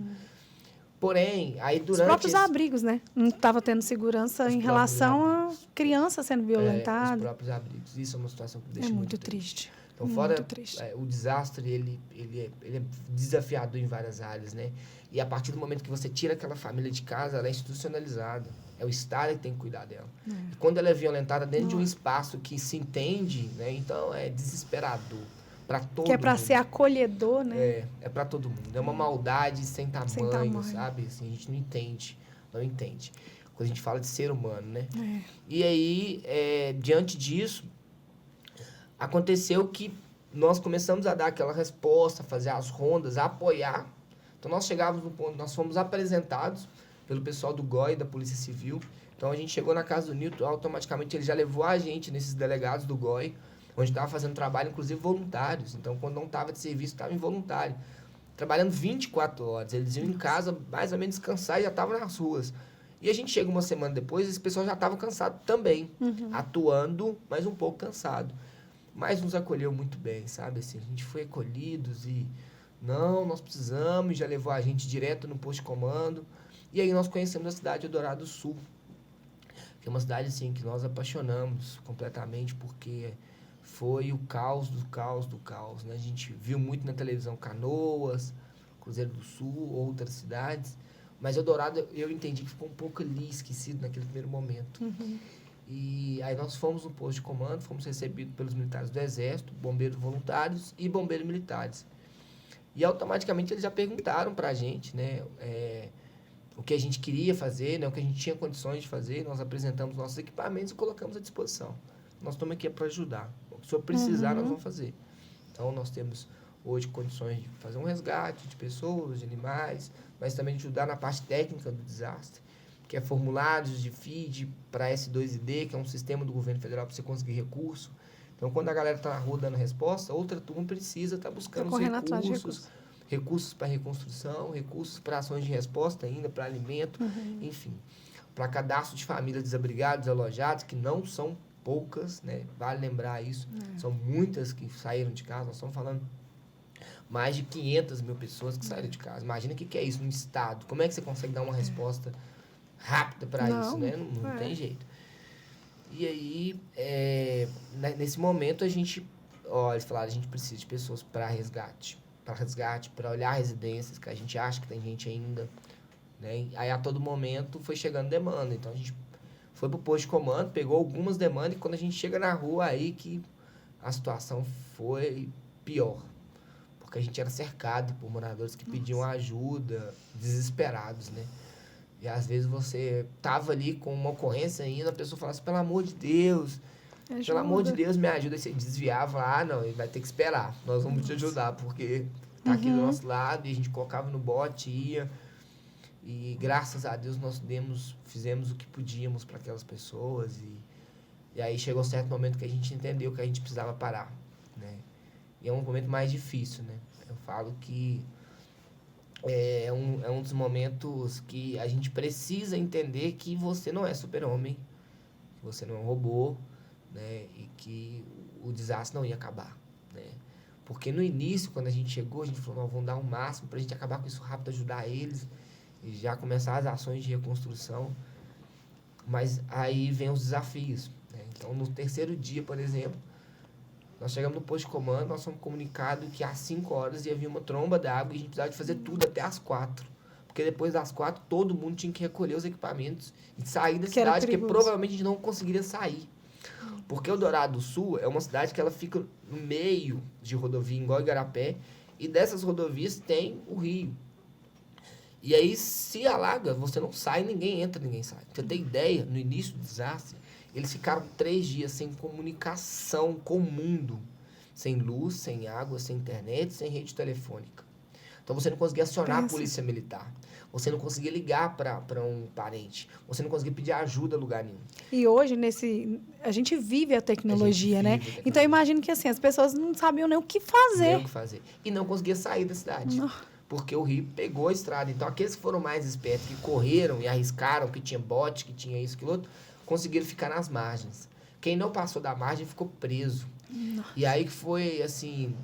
Porém, aí durante... Os próprios abrigos, né? Não estava tendo segurança em relação a crianças sendo violentadas. Os próprios abrigos. Isso é uma situação que me deixa muito triste. Então, fora o desastre, ele é desafiador em várias áreas, né? E a partir do momento que você tira aquela família de casa, ela é institucionalizada. É o Estado que tem que cuidar dela. E quando ela é violentada dentro de um espaço que se entende, né? Então, é desesperador para todo mundo. Que é para ser acolhedor, né? É para todo mundo. É uma maldade sem tamanho, sabe? Assim, a gente não entende. Quando a gente fala de ser humano, né? E aí, diante disso, aconteceu que nós começamos a dar aquela resposta, fazer as rondas, a apoiar. Então, nós chegávamos no ponto, nós fomos apresentados pelo pessoal do GOI, da Polícia Civil. Então, a gente chegou na casa do Newton, automaticamente ele já levou a gente nesses delegados do GOI, onde estava fazendo trabalho, inclusive voluntários. Então, quando não estava de serviço, estava involuntário. Trabalhando 24 horas. Eles iam em casa, mais ou menos, descansar e já estavam nas ruas. E a gente chega uma semana depois, esse pessoal já estava cansado também. Atuando, mas um pouco cansado. Mas nos acolheu muito bem, sabe? Assim, a gente foi acolhidos e... Não, nós precisamos, e já levou a gente direto no posto de comando. E aí nós conhecemos a cidade de Eldorado do Sul. Que é uma cidade, assim, que nós apaixonamos completamente, porque foi o caos do caos do caos, né? A gente viu muito na televisão Canoas, Cruzeiro do Sul, outras cidades. Mas Eldorado, eu entendi que ficou um pouco ali esquecido naquele primeiro momento. E aí nós fomos no posto de comando, fomos recebidos pelos militares do Exército, bombeiros voluntários e bombeiros militares. E automaticamente eles já perguntaram pra gente, né, o que a gente queria fazer, né, o que a gente tinha condições de fazer. Nós apresentamos nossos equipamentos e colocamos à disposição. Nós estamos aqui para ajudar. O que o senhor precisar, nós vamos fazer. Então, nós temos hoje condições de fazer um resgate de pessoas, de animais, mas também de ajudar na parte técnica do desastre, que é formulários de feed para S2ID, que é um sistema do governo federal para você conseguir recurso. Então, quando a galera está na rua dando resposta, outra turma precisa estar buscando os recursos para reconstrução, recursos para ações de resposta ainda, para alimento, enfim, para cadastro de famílias desabrigadas, alojadas, que não são poucas, né? Vale lembrar isso, são muitas que saíram de casa, nós estamos falando mais de 500 mil pessoas que saíram de casa. Imagina o que é isso no estado, como é que você consegue dar uma resposta rápida para isso, né? Não tem jeito. E aí, nesse momento, eles falaram, a gente precisa de pessoas para resgate, para olhar residências, que a gente acha que tem gente ainda, né? Aí, a todo momento, foi chegando demanda. Então, a gente foi pro posto de comando, pegou algumas demandas, e quando a gente chega na rua, aí que a situação foi pior. Porque a gente era cercado por moradores que pediam ajuda, desesperados, né? E às vezes você tava ali com uma ocorrência ainda, a pessoa falava assim, pelo amor de Deus, pelo amor de Deus, me ajuda. Aí você desviava, não, ele vai ter que esperar, nós vamos te ajudar, porque tá aqui do nosso lado, e a gente colocava no bote, ia, e graças a Deus nós fizemos o que podíamos para aquelas pessoas, e aí chegou um certo momento que a gente entendeu que a gente precisava parar, né? E é um momento mais difícil, né? Eu falo que é um dos momentos que a gente precisa entender que você não é super-homem, que você não é um robô, né? E que o desastre não ia acabar, né? Porque no início, quando a gente chegou, a gente falou, vamos dar o máximo para a gente acabar com isso rápido, ajudar eles e já começar as ações de reconstrução. Mas aí vem os desafios, né? Então, no terceiro dia, por exemplo, nós chegamos no posto de comando, nós fomos comunicados que às 5 horas ia vir uma tromba d'água e a gente precisava de fazer tudo até às 4. Porque depois das 4, todo mundo tinha que recolher os equipamentos e sair da cidade, porque provavelmente a gente não conseguiria sair. Porque o Dourado do Sul é uma cidade que ela fica no meio de rodovia, igual Igarapé, e dessas rodovias tem o rio. E aí, se alaga, você não sai, ninguém entra, ninguém sai. Pra você ter ideia, no início do desastre, eles ficaram 3 dias sem comunicação com o mundo. Sem luz, sem água, sem internet, sem rede telefônica. Então, você não conseguia acionar a polícia militar. Você não conseguia ligar para um parente. Você não conseguia pedir ajuda a lugar nenhum. E hoje, a gente vive a tecnologia, né? Então, eu imagino que assim, as pessoas não sabiam nem o que fazer. Nem o que fazer. E não conseguia sair da cidade. Não. Porque o rio pegou a estrada. Então, aqueles que foram mais espertos, que correram e arriscaram, que tinha bote, que tinha isso, aquilo outro, conseguiram ficar nas margens. Quem não passou da margem ficou preso. Nossa. E aí que foi, assim,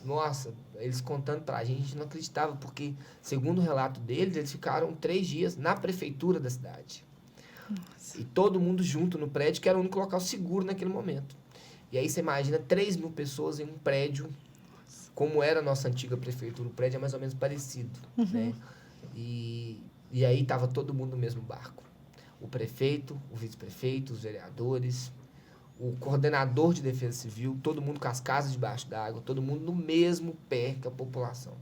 nossa, eles contando pra gente não acreditava, porque, segundo o relato deles, eles ficaram 3 dias na prefeitura da cidade. Nossa. E todo mundo junto no prédio, que era o único local seguro naquele momento. E aí você imagina 3 mil pessoas em um prédio, como era a nossa antiga prefeitura. O prédio é mais ou menos parecido, né? E aí tava todo mundo no mesmo barco. O prefeito, o vice-prefeito, os vereadores, o coordenador de defesa civil, todo mundo com as casas debaixo d'água, todo mundo no mesmo pé que a população.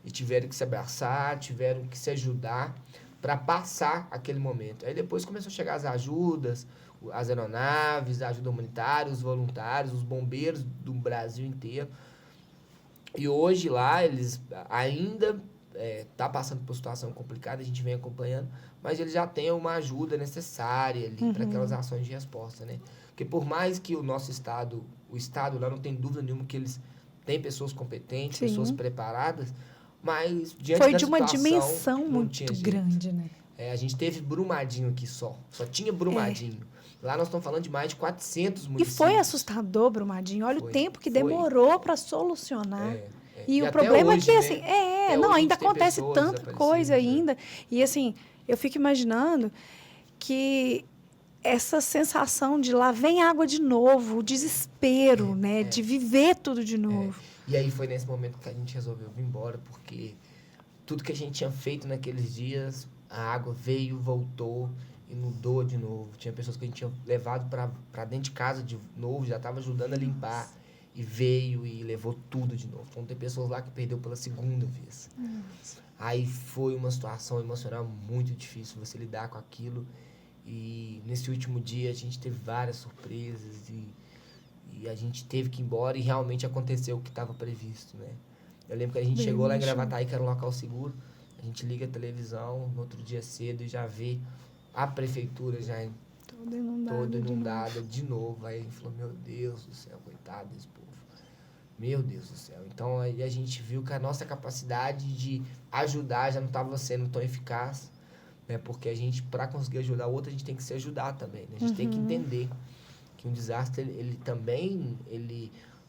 E tiveram que se abraçar, tiveram que se ajudar para passar aquele momento. Aí depois começou a chegar as ajudas, as aeronaves, a ajuda humanitária, os voluntários, os bombeiros do Brasil inteiro. E hoje lá eles ainda tá passando por uma situação complicada, a gente vem acompanhando, mas eles já têm uma ajuda necessária ali para aquelas ações de resposta, né? Porque por mais que o nosso estado, o estado lá não tem dúvida nenhuma que eles têm pessoas competentes, Sim. pessoas preparadas, mas diante Foi da de uma situação, dimensão muito grande, né? A gente teve Brumadinho aqui só tinha Brumadinho. Lá nós estamos falando de mais de 400 municípios. E foi assustador, Brumadinho. Olha o tempo que demorou para solucionar. E o problema hoje, é que, assim, não, ainda acontece tanta coisa ainda. E, assim, eu fico imaginando que essa sensação de lá vem água de novo, o desespero, né? De viver tudo de novo. E aí foi nesse momento que a gente resolveu vir embora, porque tudo que a gente tinha feito naqueles dias, a água veio, voltou, inundou de novo. Tinha pessoas que a gente tinha levado para dentro de casa de novo, já estava ajudando a limpar. E veio e levou tudo de novo. Então, tem pessoas lá que perdeu pela segunda vez. Aí foi uma situação emocional muito difícil você lidar com aquilo. E nesse último dia a gente teve várias surpresas. E a gente teve que ir embora e realmente aconteceu o que estava previsto, né? Eu lembro que a gente chegou lá em Gravataí, que era um local seguro. A gente liga a televisão no outro dia cedo e já vê a prefeitura já toda inundada de novo. Aí a gente falou, meu Deus do céu, coitado desse povo. Meu Deus do céu. Então aí a gente viu que a nossa capacidade de ajudar já não estava sendo tão eficaz, né? Porque a gente, para conseguir ajudar o outro, a gente tem que se ajudar também, né? A gente tem que entender que um desastre, ele também,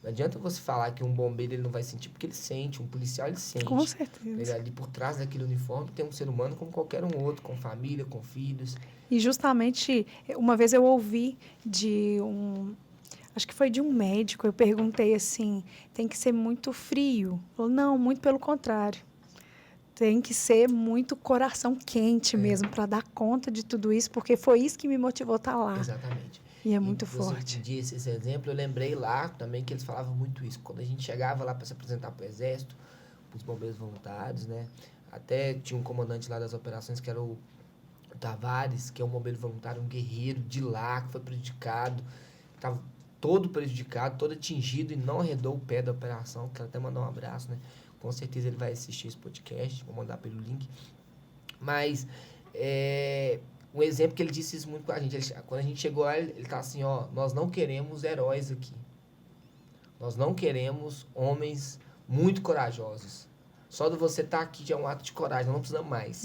não adianta você falar que um bombeiro ele não vai sentir, porque ele sente, um policial ele sente. Com certeza. Ele, ali por trás daquele uniforme tem um ser humano como qualquer um outro, com família, com filhos. E justamente, uma vez eu ouvi acho que foi de um médico, eu perguntei assim, tem que ser muito frio? Ele falou, não, muito pelo contrário. Tem que ser muito coração quente mesmo para dar conta de tudo isso, porque foi isso que me motivou a estar lá. Exatamente. E é muito forte. Você disse esse exemplo, eu lembrei lá também que eles falavam muito isso. Quando a gente chegava lá para se apresentar para o Exército, para os bombeiros voluntários, né? Até tinha um comandante lá das operações que era o Tavares, que é um bombeiro voluntário, um guerreiro de lá, que foi prejudicado, estava todo prejudicado, todo atingido e não arredou o pé da operação. Quero até mandar um abraço, né? Com certeza ele vai assistir esse podcast, vou mandar pelo link. Mas, um exemplo que ele disse isso muito com a gente. Quando a gente chegou lá, ele tá assim, ó, nós não queremos heróis aqui. Nós não queremos homens muito corajosos. Só de você estar aqui já é um ato de coragem, não precisa mais.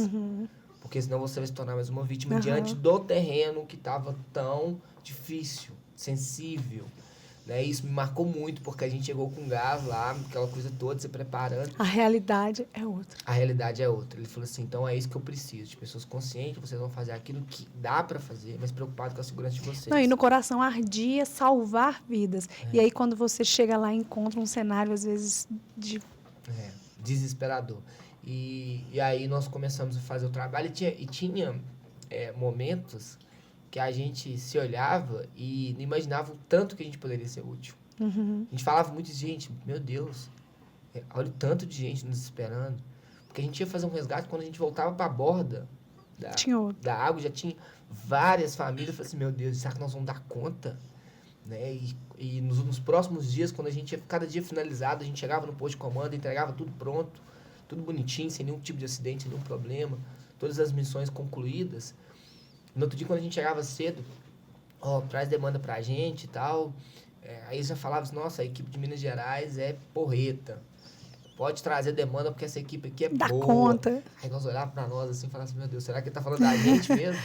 Porque senão você vai se tornar mais uma vítima diante do terreno que estava tão difícil, sensível. Né? Isso me marcou muito, porque a gente chegou com gás lá, aquela coisa toda, se preparando. A realidade é outra. A realidade é outra. Ele falou assim, então é isso que eu preciso, de pessoas conscientes, vocês vão fazer aquilo que dá para fazer, mas preocupado com a segurança de vocês. Não, e no coração ardia salvar vidas. E aí, quando você chega lá e encontra um cenário, às vezes, desesperador. E aí nós começamos a fazer o trabalho e tinha momentos que a gente se olhava e não imaginava o tanto que a gente poderia ser útil. A gente falava muito de gente, meu Deus, olha o tanto de gente nos esperando. Porque a gente ia fazer um resgate, quando a gente voltava para a borda da água, já tinha várias famílias. Eu falei assim, meu Deus, será que nós vamos dar conta? Né? E nos próximos dias, quando a gente ia, cada dia finalizado, a gente chegava no posto de comando, entregava tudo pronto, tudo bonitinho, sem nenhum tipo de acidente, sem nenhum problema, todas as missões concluídas. No outro dia, quando a gente chegava cedo, traz demanda pra gente e tal, aí já falava assim, nossa, a equipe de Minas Gerais é porreta, pode trazer demanda porque essa equipe aqui é boa. Dá conta. Aí nós olhávamos pra nós assim e falávamos assim, meu Deus, será que ele tá falando da gente mesmo?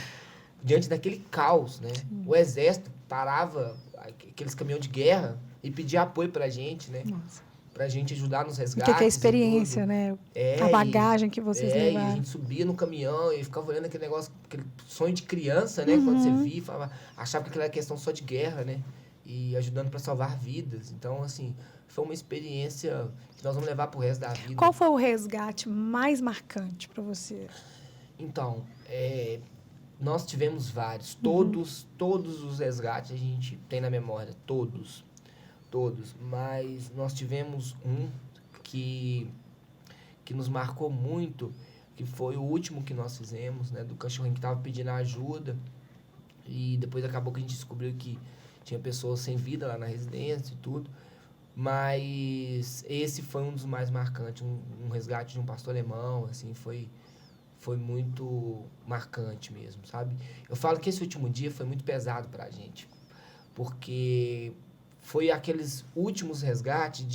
Diante daquele caos, né? Sim. O exército parava aqueles caminhões de guerra e pedia apoio pra gente, né? Nossa. Pra gente ajudar nos resgates. O que é a experiência, né? A bagagem que vocês levaram. E a gente subia no caminhão e ficava olhando aquele negócio, aquele sonho de criança, né? Quando você via, achava que aquilo era questão só de guerra, né? E ajudando pra salvar vidas. Então, assim, foi uma experiência que nós vamos levar pro resto da vida. Qual foi o resgate mais marcante pra você? Então, nós tivemos vários. Todos os resgates a gente tem na memória. Todos. Mas nós tivemos um que nos marcou muito, que foi o último que nós fizemos, né? Do cachorrinho que estava pedindo ajuda. E depois acabou que a gente descobriu que tinha pessoas sem vida lá na residência e tudo. Mas esse foi um dos mais marcantes. Um resgate de um pastor alemão, assim, foi muito marcante mesmo, sabe? Eu falo que esse último dia foi muito pesado pra gente, porque foi aqueles últimos resgates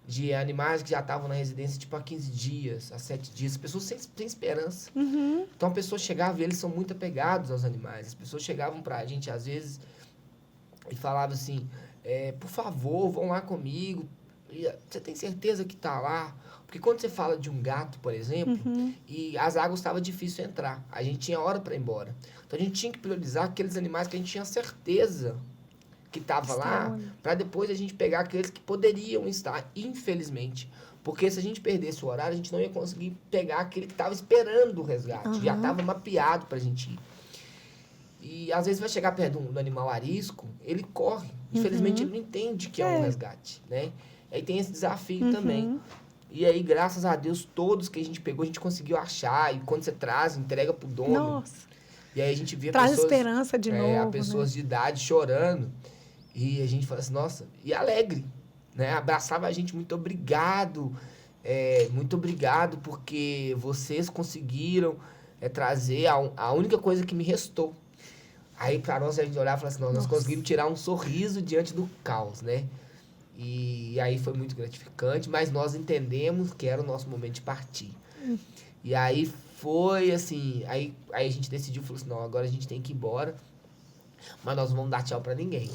de animais que já estavam na residência tipo há 15 dias, há 7 dias, pessoas sem esperança. Então a pessoa chegava e eles são muito apegados aos animais. As pessoas chegavam pra gente às vezes e falavam assim, por favor, vão lá comigo, você tem certeza que tá lá? Porque quando você fala de um gato, por exemplo, e as águas estavam difícil de entrar, a gente tinha hora para ir embora. Então a gente tinha que priorizar aqueles animais que a gente tinha certeza que estava lá, para depois a gente pegar aqueles que poderiam estar, infelizmente. Porque se a gente perdesse o horário, a gente não ia conseguir pegar aquele que estava esperando o resgate, já estava mapeado para a gente ir. E às vezes vai chegar perto do animal arisco, ele corre. Infelizmente ele não entende que é um resgate, né? Aí tem esse desafio também. E aí, graças a Deus, todos que a gente pegou, a gente conseguiu achar. E quando você traz, entrega pro dono. Nossa. E aí a gente via traz pessoas... esperança de novo, pessoas de idade chorando. E a gente falou assim, nossa, e alegre, né? Abraçava a gente, muito obrigado, muito obrigado porque vocês conseguiram trazer a única coisa que me restou. Aí pra nós a gente olhava e falava assim, não, nós Nossa. conseguimos tirar um sorriso diante do caos, né? E aí foi muito gratificante, mas nós entendemos que era o nosso momento de partir. E aí foi assim, aí a gente decidiu, falou assim, não, agora a gente tem que ir embora, mas nós não vamos dar tchau pra ninguém.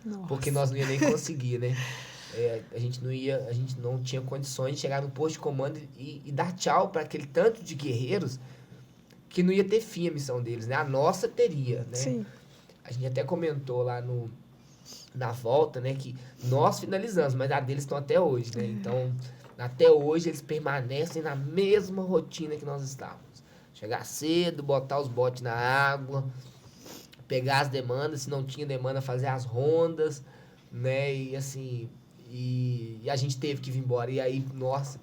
Nossa. Porque nós não ia nem conseguir, né? A gente não tinha condições de chegar no posto de comando e dar tchau para aquele tanto de guerreiros que não ia ter fim a missão deles, né? A nossa teria, né? Sim. A gente até comentou lá na volta, né? Que nós finalizamos, mas a deles estão até hoje, né? Então, até hoje eles permanecem na mesma rotina que nós estávamos. Chegar cedo, botar os botes na água, pegar as demandas, se não tinha demanda, fazer as rondas, né? E assim, e a gente teve que vir embora. E aí, nossa,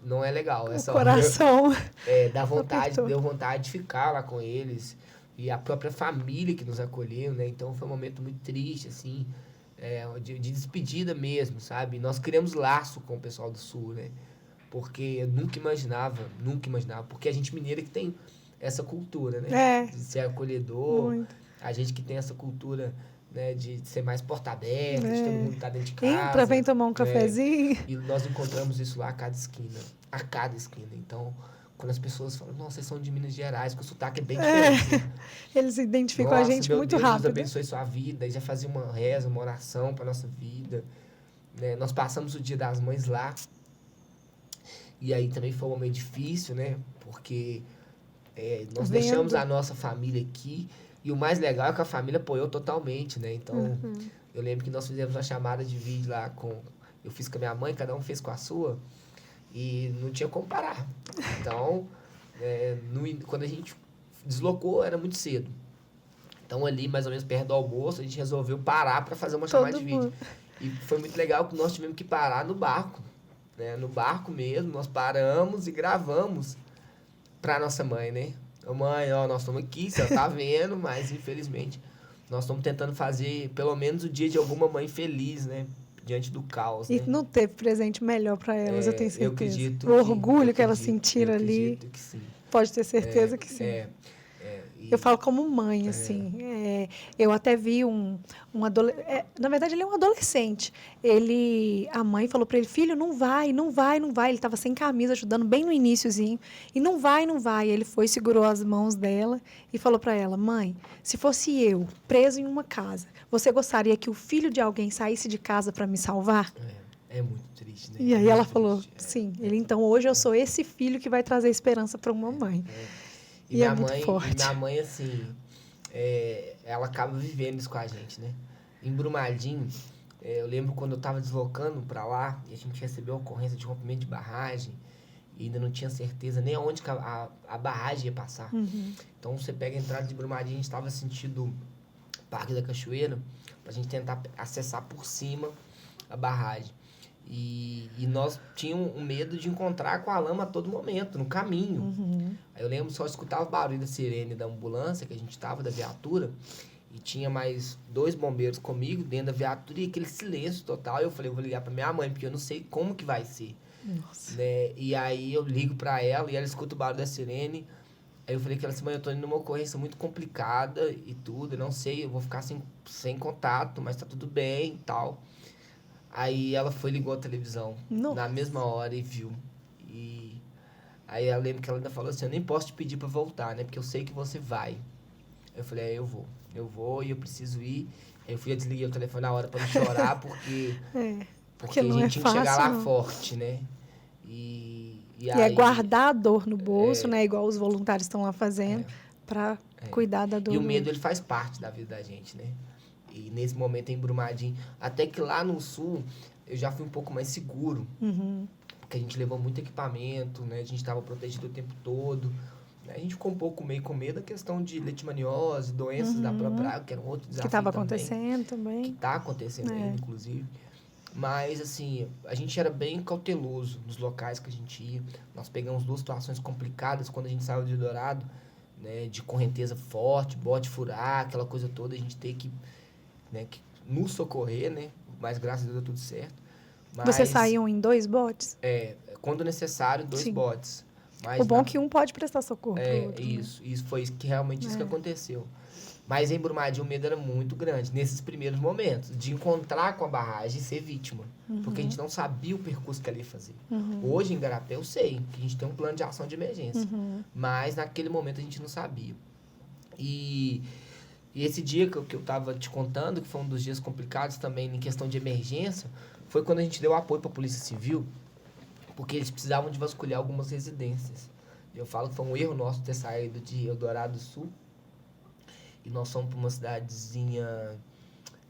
não é legal. O coração. Dá vontade, apertou. deu vontade de ficar lá com eles. E a própria família que nos acolheu, né? Então foi um momento muito triste, assim, de despedida mesmo, sabe? Nós criamos laço com o pessoal do Sul, né? Porque eu nunca imaginava, porque a gente mineira que tem essa cultura, né? De ser acolhedor, Muito. a gente que tem essa cultura, né, de ser mais porta aberta, de todo mundo estar dentro de casa. Entra, vem tomar um cafezinho. E nós encontramos isso lá a cada esquina. Então, quando as pessoas falam, nossa, vocês são de Minas Gerais, porque o sotaque é bem diferente. Né? Eles identificam a gente muito rápido. Deus abençoe sua vida. E já fazia uma reza, uma oração para nossa vida. Né? Nós passamos o Dia das Mães lá. E aí também foi um momento difícil, né? Porque nós deixamos a nossa família aqui. E o mais legal é que a família apoiou totalmente, né? Então, eu lembro que nós fizemos uma chamada de vídeo lá eu fiz com a minha mãe, cada um fez com a sua. E não tinha como parar. Então, quando a gente deslocou, era muito cedo. Então, ali, mais ou menos perto do almoço, a gente resolveu parar para fazer uma chamada de vídeo. E foi muito legal que nós tivemos que parar no barco. Né? No barco mesmo, nós paramos e gravamos para nossa mãe, né? Mãe, ó, nós estamos aqui, você tá vendo, mas infelizmente nós estamos tentando fazer pelo menos o dia de alguma mãe feliz, né? Diante do caos, E né? não teve presente melhor para elas, eu tenho certeza. Eu acredito o orgulho que elas sentiram ali. Que sim. Pode ter certeza que sim. Eu falo como mãe, assim. Eu até vi um adolescente. Na verdade, ele é um adolescente. A mãe falou para ele, filho, não vai. Ele estava sem camisa, ajudando bem no iniciozinho. E não vai. Ele foi, segurou as mãos dela e falou para ela, mãe, se fosse eu, preso em uma casa, você gostaria que o filho de alguém saísse de casa para me salvar? É muito triste, né? E aí ela falou, sim. Então, hoje eu sou esse filho que vai trazer esperança para uma mãe. E minha mãe, assim, ela acaba vivendo isso com a gente, né? Em Brumadinho, eu lembro quando eu estava deslocando para lá, e a gente recebeu a ocorrência de rompimento de barragem, e ainda não tinha certeza nem aonde que a barragem ia passar. Então, você pega a entrada de Brumadinho, a gente estava sentindo Parque da Cachoeira, para a gente tentar acessar por cima a barragem. E nós tínhamos um medo de encontrar com a lama a todo momento, no caminho. Aí eu lembro, só escutava o barulho da sirene da ambulância, que a gente estava, da viatura, e tinha mais 2 bombeiros comigo dentro da viatura, e aquele silêncio total. Eu falei, eu vou ligar pra minha mãe, porque eu não sei como que vai ser. Nossa. Né? E aí eu ligo pra ela, e ela escuta o barulho da sirene. Aí eu falei que ela disse, mãe, eu tô indo numa ocorrência muito complicada e tudo, eu não sei, eu vou ficar sem contato, mas tá tudo bem e tal. Aí ela ligou a televisão na mesma hora e viu. E aí eu lembro que ela ainda falou assim, eu nem posso te pedir pra voltar, né? Porque eu sei que você vai. Eu falei, eu vou e eu preciso ir. Aí eu desliguei o telefone na hora pra não chorar, porque a gente tinha que chegar lá forte, né? E aí, guardar a dor no bolso, né? Igual os voluntários estão lá fazendo, pra cuidar da dor. E o medo, ele faz parte da vida da gente, né? E nesse momento em Brumadinho, até que lá no sul, eu já fui um pouco mais seguro. Porque a gente levou muito equipamento, né? A gente estava protegido o tempo todo. A gente ficou um pouco meio com medo da questão de leishmaniose, doenças da própria água, que era um outro desafio que estava acontecendo também. Que está acontecendo ainda, inclusive. Mas, assim, a gente era bem cauteloso nos locais que a gente ia. Nós pegamos 2 situações complicadas quando a gente saiu de Dourado, né? De correnteza forte, bote furar, aquela coisa toda. A gente tem que nos socorrer, né? Mas graças a Deus deu tudo certo. Mas, Vocês saíam em 2 botes? Quando necessário, 2 Sim. botes. Mas O bom é que um pode prestar socorro pro outro. isso. Isso foi realmente isso que aconteceu. Mas em Brumadinho o medo era muito grande, nesses primeiros momentos, de encontrar com a barragem e ser vítima. Porque a gente não sabia o percurso que ela ia fazer. Hoje, em Igarapé, eu sei que a gente tem um plano de ação de emergência. Mas naquele momento a gente não sabia. E esse dia que eu estava te contando, que foi um dos dias complicados também em questão de emergência, foi quando a gente deu apoio para a Polícia Civil, porque eles precisavam de vasculhar algumas residências. Eu falo que foi um erro nosso ter saído de Eldorado do Sul, e nós fomos para uma cidadezinha,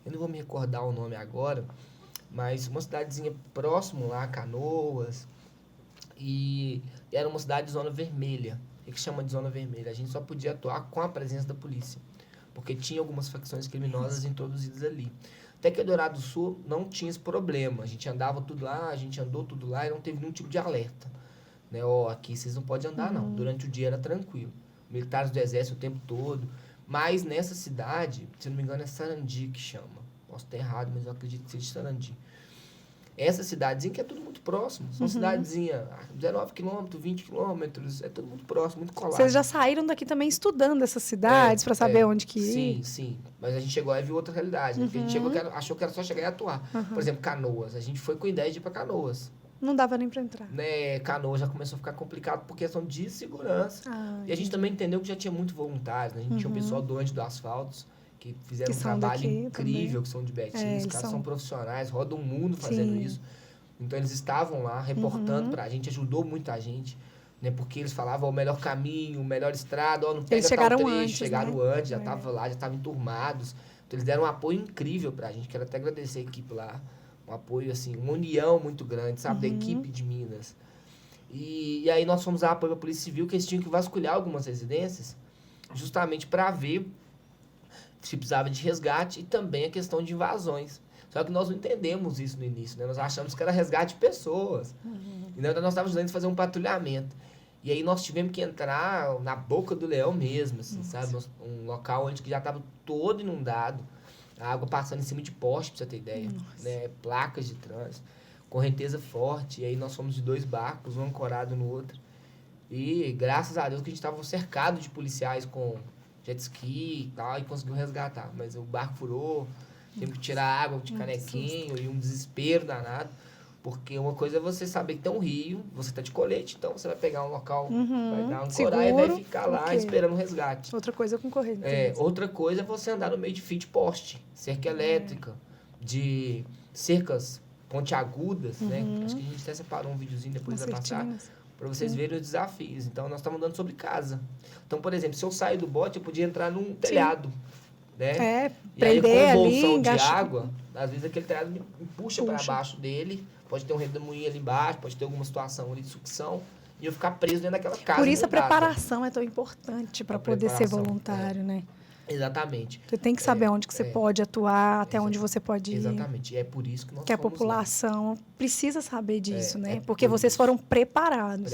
eu não vou me recordar o nome agora, mas uma cidadezinha próximo lá, Canoas, e era uma cidade de zona vermelha. O que chama de zona vermelha? A gente só podia atuar com a presença da polícia, porque tinha algumas facções criminosas introduzidas ali. Até que Eldorado do Sul não tinha esse problema. A gente andava tudo lá, a gente andou tudo lá e não teve nenhum tipo de alerta. Né? Aqui vocês não podem andar, não. Durante o dia era tranquilo. Militares do Exército o tempo todo. Mas nessa cidade, se não me engano, é Sarandi que chama. Posso estar errado, mas eu acredito que seja Sarandi. Essa cidadezinha que é tudo muito próximo. São cidadezinha 19 quilômetros, 20 quilômetros, é tudo muito próximo, muito colado. Vocês já saíram daqui também estudando essas cidades para saber onde que ir? Sim. Mas a gente chegou e viu outra realidade. Né? Porque a gente chegou, achou que era só chegar e atuar. Por exemplo, Canoas. A gente foi com a ideia de ir para Canoas. Não dava nem para entrar. Né? Canoas já começou a ficar complicado por questão de segurança. E a gente também entendeu que já tinha muito voluntário. Né? A gente tinha um pessoal doente do asfalto, que fizeram um trabalho incrível, também. Que são de Betim. Os caras são profissionais, rodam o mundo fazendo isso. Então, eles estavam lá reportando pra gente, ajudou muita gente. Né? Porque eles falavam o melhor caminho, melhor estrada, não pega eles chegaram tal trecho. Antes, chegaram né? antes, já estavam lá, já estavam enturmados. Então, eles deram um apoio incrível pra gente. Quero até agradecer a equipe lá. Um apoio, assim, uma união muito grande, sabe? Da equipe de Minas. E aí nós fomos dar apoio para a Polícia Civil, que eles tinham que vasculhar algumas residências, justamente para ver se precisava de resgate e também a questão de invasões. Só que nós não entendemos isso no início, né? Nós achamos que era resgate de pessoas. Então nós estávamos ajudando a fazer um patrulhamento. E aí nós tivemos que entrar na boca do leão mesmo, assim, sabe? Um local onde já estava todo inundado. A água passando em cima de poste, pra você ter ideia. Né? Placas de trânsito, correnteza forte. E aí nós fomos de 2 barcos, um ancorado no outro. E graças a Deus que a gente estava cercado de policiais com jet ski e tal, e conseguiu resgatar. Mas o barco furou, tivemos que tirar água de canequinho e um desespero danado. Porque uma coisa é você saber que tem um rio, você tá de colete, então você vai pegar um local, vai dar um corar e vai ficar lá esperando um resgate. Outra coisa é com corrente. Outra coisa é você andar no meio de fio de poste, cerca elétrica, de cercas pontiagudas, né? Acho que a gente até separou um videozinho depois vai passar, para vocês verem os desafios. Então, nós estamos andando sobre casa. Então, por exemplo, se eu sair do bote, eu podia entrar num telhado, né? E aí, com um bolsão de água, às vezes aquele telhado me puxa para baixo dele. Pode ter um redemoinho ali embaixo, pode ter alguma situação ali de sucção, e eu ficar preso dentro daquela casa. Por isso a preparação é tão importante para poder ser voluntário, né? Exatamente. Você tem que saber onde que você pode atuar, até onde você pode ir. Exatamente. E é por isso que nós a população precisa saber disso, né? Porque vocês foram preparados.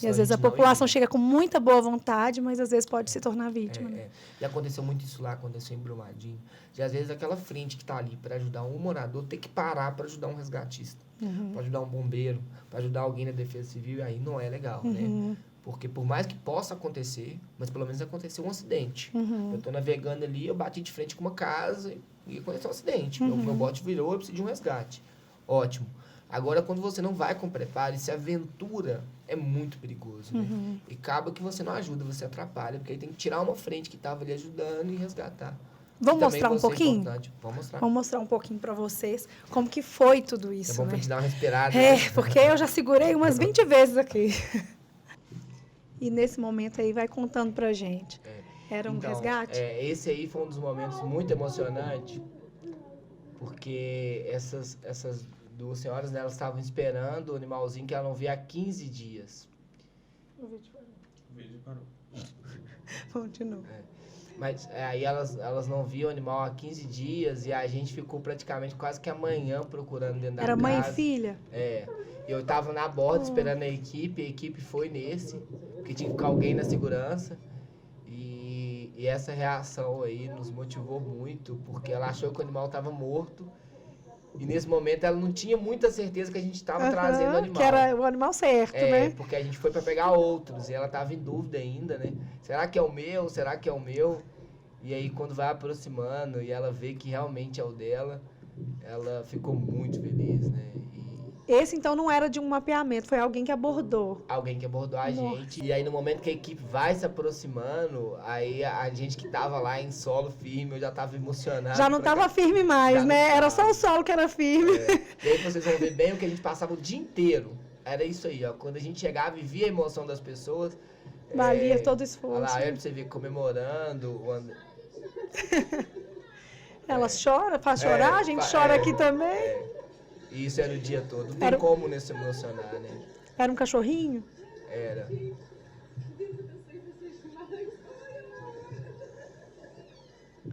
E às vezes a população chega com muita boa vontade, mas às vezes pode se tornar vítima. Né? E aconteceu muito isso lá, aconteceu em Brumadinho. E às vezes aquela frente que está ali para ajudar um morador tem que parar para ajudar um resgatista. Para ajudar um bombeiro, para ajudar alguém na defesa civil, e aí não é legal, né? Porque por mais que possa acontecer, mas pelo menos aconteceu um acidente. Eu estou navegando ali, eu bati de frente com uma casa e aconteceu um acidente. Meu bote virou, eu preciso de um resgate. Ótimo. Agora, quando você não vai com preparo e se aventura, é muito perigoso, né? E acaba que você não ajuda, você atrapalha, porque aí tem que tirar uma frente que estava ali ajudando e resgatar. Vamos mostrar um pouquinho? Vamos mostrar. Vamos mostrar um pouquinho para vocês como que foi tudo isso, é bom né? pra gente dar uma respirada. Porque eu já segurei umas 20 vezes aqui. E nesse momento aí vai contando pra gente. Era um resgate? Esse aí foi um dos momentos muito emocionantes, porque essas 2 senhoras, né, elas estavam esperando o animalzinho que ela não via há 15 dias. O vídeo parou. O vídeo parou. Vamos de novo. Mas aí elas não viam o animal há 15 dias e a gente ficou praticamente quase que amanhã procurando dentro da casa. Era mãe e filha? Eu tava na borda esperando a equipe foi nesse, porque tinha que ficar alguém na segurança. E E essa reação aí nos motivou muito, porque ela achou que o animal estava morto. E nesse momento ela não tinha muita certeza que a gente estava trazendo o animal. Que era o animal certo, né? Porque a gente foi para pegar outros e ela estava em dúvida ainda, né? Será que é o meu? Será que é o meu? E aí quando vai aproximando e ela vê que realmente é o dela, ela ficou muito feliz, né? Esse, então, não era de um mapeamento, foi alguém que abordou. Alguém que abordou a gente. E aí, no momento que a equipe vai se aproximando, aí a gente que tava lá em solo firme, eu já tava emocionado. Já não tava firme mais, né? Era só o solo que era firme. E aí vocês vão ver bem o que a gente passava o dia inteiro. Era isso aí, ó. Quando a gente chegava e via a emoção das pessoas... Valia todo o esforço. Olha lá, pra você ver, comemorando. Ela chora, faz chorar, a gente chora aqui também. E isso era o dia todo. Não tem como não se emocionar, né? Era um cachorrinho? Era.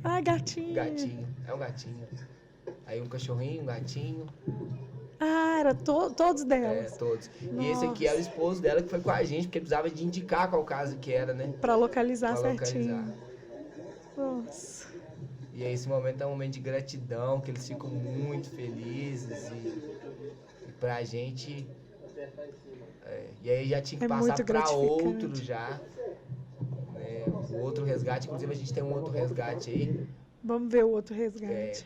Ai, gatinho. Gatinho, é um gatinho. Aí um cachorrinho, um gatinho. Ah, era todos delas. Todos. Nossa. E esse aqui era o esposo dela que foi com a gente, porque precisava de indicar qual caso que era, né? Pra localizar certinho. Nossa. E aí esse momento é um momento de gratidão, que eles ficam muito felizes e pra gente... e aí já tinha que passar pra outro já. Né? O outro resgate, inclusive a gente tem um outro resgate aí. Vamos ver o outro resgate.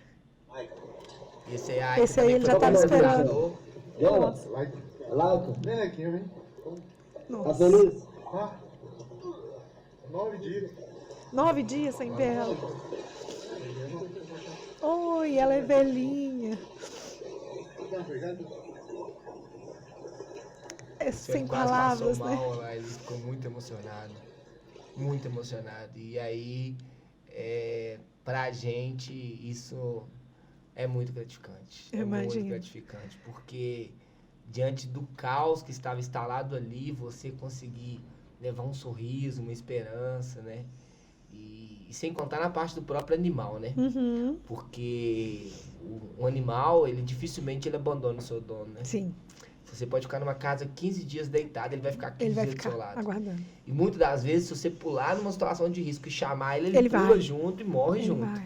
Esse aí ele já tava esperando. Nossa. Vem aqui, vem. Nossa. Tá feliz? 9 dias. 9 dias sem ver ela. Oi, ela é velhinha. Sem palavras, né? Lá, ele ficou muito emocionado. Muito emocionado. E aí, pra gente, isso é muito gratificante. Muito gratificante. Porque diante do caos que estava instalado ali, você conseguir levar um sorriso, uma esperança, né? E sem contar na parte do próprio animal, né? Uhum. Porque o animal, ele dificilmente ele abandona o seu dono, né? Sim. Você pode ficar numa casa 15 dias deitado, ele vai ficar 15 dias do seu lado. Aguardando. E muitas das vezes, se você pular numa situação de risco e chamar ele pula junto e morre junto.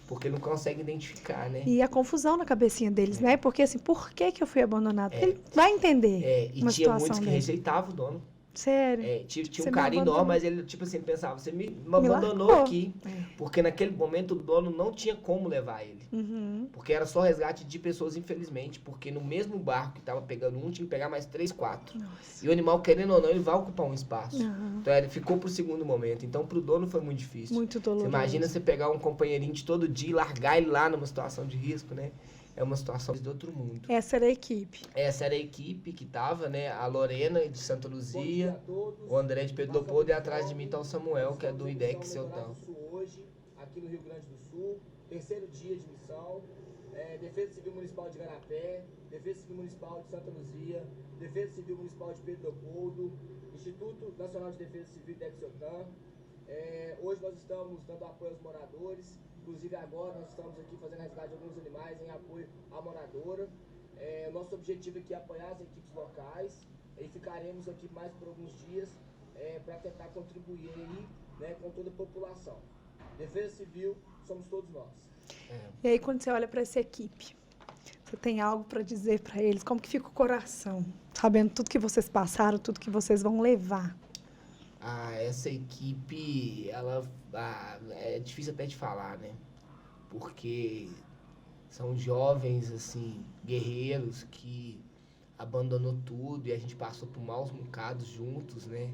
Porque ele não consegue identificar, né? E a confusão na cabecinha deles, né? Porque assim, por que eu fui abandonado? Porque ele vai entender. E tinha muitos que rejeitavam o dono. Sério? Tinha um carinho enorme, mas ele, tipo assim, pensava, você me abandonou aqui. Porque naquele momento o dono não tinha como levar ele. Uhum. Porque era só resgate de pessoas, infelizmente. Porque no mesmo barco que tava pegando um, tinha que pegar mais 3, 4. Nossa. E o animal, querendo ou não, ele vai ocupar um espaço. Uhum. Então ele ficou pro segundo momento. Então pro dono foi muito difícil. Muito doloroso. Você imagina você pegar um companheirinho de todo dia e largar ele lá numa situação de risco, né? É uma situação de outro mundo. Essa era a equipe. Essa era a equipe que tava, né? A Lorena de Santa Luzia, o André de Pedro Leopoldo e atrás de mim tá o Samuel, que é do IDEC Celtão. Hoje, aqui no Rio Grande do Sul, terceiro dia de missão, Defesa Civil Municipal de Igarapé, Defesa Civil Municipal de Santa Luzia, Defesa Civil Municipal de Pedro Leopoldo, Instituto Nacional de Defesa Civil IDEC Celtão. Hoje nós estamos dando apoio aos moradores. Inclusive agora nós estamos aqui fazendo resgate de alguns animais em apoio à moradora. Nosso objetivo aqui é apoiar as equipes locais e ficaremos aqui mais por alguns dias para tentar contribuir aí, né, com toda a população. Defesa Civil, somos todos nós. E aí quando você olha para essa equipe, você tem algo para dizer para eles? Como que fica o coração? Sabendo tudo que vocês passaram, tudo que vocês vão levar. Essa equipe, ela é difícil até de falar, né? Porque são jovens, assim, guerreiros que abandonou tudo e a gente passou por maus bocados juntos, né?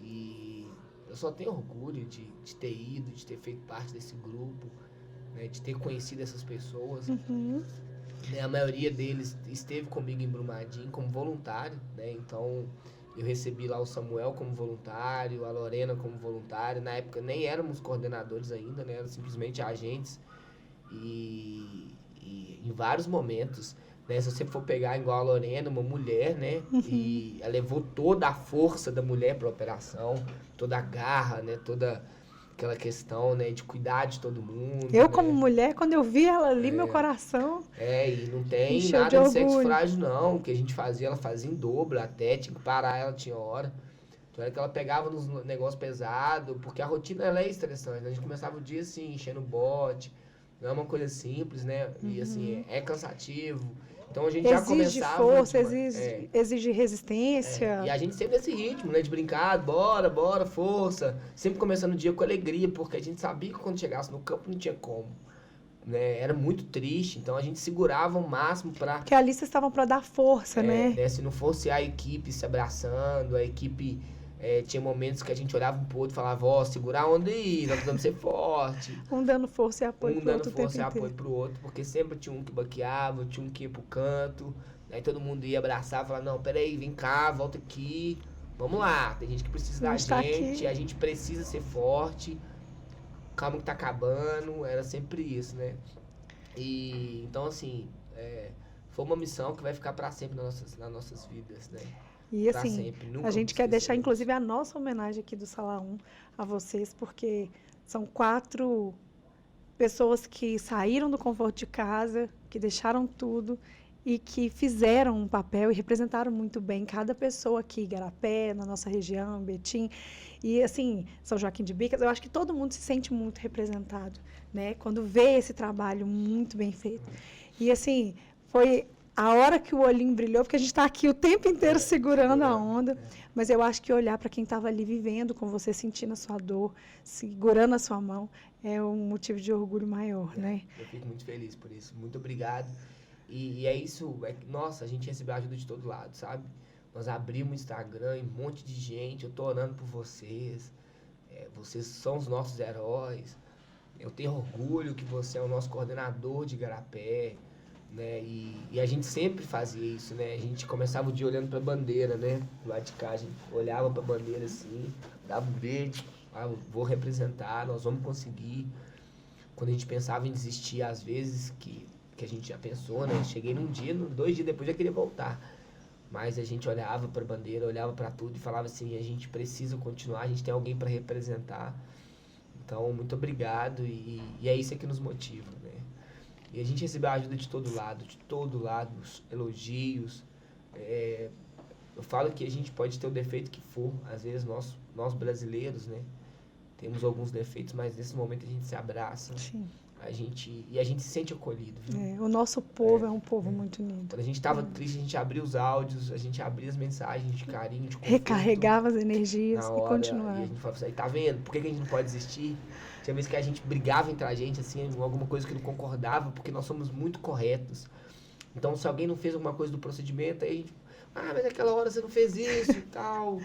E eu só tenho orgulho de ter ido, de ter feito parte desse grupo, né? De ter conhecido essas pessoas. Uhum. A maioria deles esteve comigo em Brumadinho como voluntário, né? Então eu recebi lá o Samuel como voluntário, a Lorena como voluntária. Na época nem éramos coordenadores ainda, né? Eram simplesmente agentes. E em vários momentos, né? Se você for pegar igual a Lorena, uma mulher, né? E ela levou toda a força da mulher para a operação, toda a garra, né? Toda aquela questão, né? De cuidar de todo mundo. Eu, né? como mulher, quando eu vi ela ali, meu coração... E não tem nada de sexo frágil, não. O que a gente fazia, ela fazia em dobro até, tinha que parar, ela tinha hora. Então era que ela pegava nos negócios pesados, porque a rotina ela é estressante. A gente começava o dia assim, enchendo o bote. Não é uma coisa simples, né? E assim, é cansativo. Então a gente já Exige começava... força, é, exige resistência. e a gente sempre nesse ritmo, né? De brincar, bora, força. Sempre começando o dia com alegria, porque a gente sabia que quando chegasse no campo não tinha como. Né? Era muito triste, então a gente segurava o máximo para... Porque ali vocês estavam para dar força, né? Se não fosse a equipe se abraçando, a equipe... tinha momentos que a gente olhava um pro outro e falava, ó, segura a onda aí, nós precisamos ser forte. Um dando força e apoio pro outro o tempo Um dando força e apoio inteiro. pro outro, porque sempre tinha um que baqueava, tinha um que ia pro canto, aí todo mundo ia abraçar e falar, não, peraí, vem cá, volta aqui, vamos lá, tem gente que precisa da Está gente, aqui. a gente precisa ser forte, calma que tá acabando, era sempre isso, né? E, então, assim, foi uma missão que vai ficar pra sempre nas nossas vidas, né? E Pra assim, sempre, nunca a gente quer deixar esqueceremos. inclusive a nossa homenagem aqui do Sala 1 a vocês, porque são 4 pessoas que saíram do conforto de casa, que deixaram tudo e que fizeram um papel e representaram muito bem cada pessoa aqui, Igarapé, na nossa região, Betim, e assim, São Joaquim de Bicas, eu acho que todo mundo se sente muito representado, né, quando vê esse trabalho muito bem feito. E assim, foi a hora que o olhinho brilhou, porque a gente está aqui o tempo inteiro segurando a onda, mas eu acho que olhar para quem estava ali vivendo com você, sentindo a sua dor, segurando a sua mão, é um motivo de orgulho maior, né? Eu fico muito feliz por isso. Muito obrigado. E é isso, nossa, a gente recebeu ajuda de todo lado, sabe? Nós abrimos o Instagram e um monte de gente, eu tô orando por vocês. Vocês são os nossos heróis. Eu tenho orgulho que você é o nosso coordenador de Igarapé, né? E a gente sempre fazia isso, né? A gente começava o dia olhando pra bandeira, né? Do lado de cá, a gente olhava pra bandeira assim, dava um beijo, eu vou representar, nós vamos conseguir. Quando a gente pensava em desistir, às vezes, que a gente já pensou, né? Cheguei num dia, 2 dias depois já queria voltar. Mas a gente olhava pra bandeira, olhava pra tudo e falava assim, a gente precisa continuar, a gente tem alguém pra representar. Então, muito obrigado e é isso que nos motiva, né? E a gente recebeu ajuda de todo lado, elogios. Eu falo que a gente pode ter o defeito que for, às vezes nós brasileiros, né? Temos alguns defeitos, mas nesse momento a gente se abraça. Sim. A gente se sente acolhido, viu? O nosso povo é um povo muito unido. Quando a gente estava triste, a gente abria os áudios, a gente abria as mensagens de carinho, de conforto. Recarregava as energias na e hora, continuava. E a gente falava assim, tá vendo? Por que a gente não pode desistir? Tinha vezes que a gente brigava entre a gente, assim, alguma coisa que não concordava, porque nós somos muito corretos. Então, se alguém não fez alguma coisa do procedimento, aí a gente, mas naquela hora você não fez isso e tal,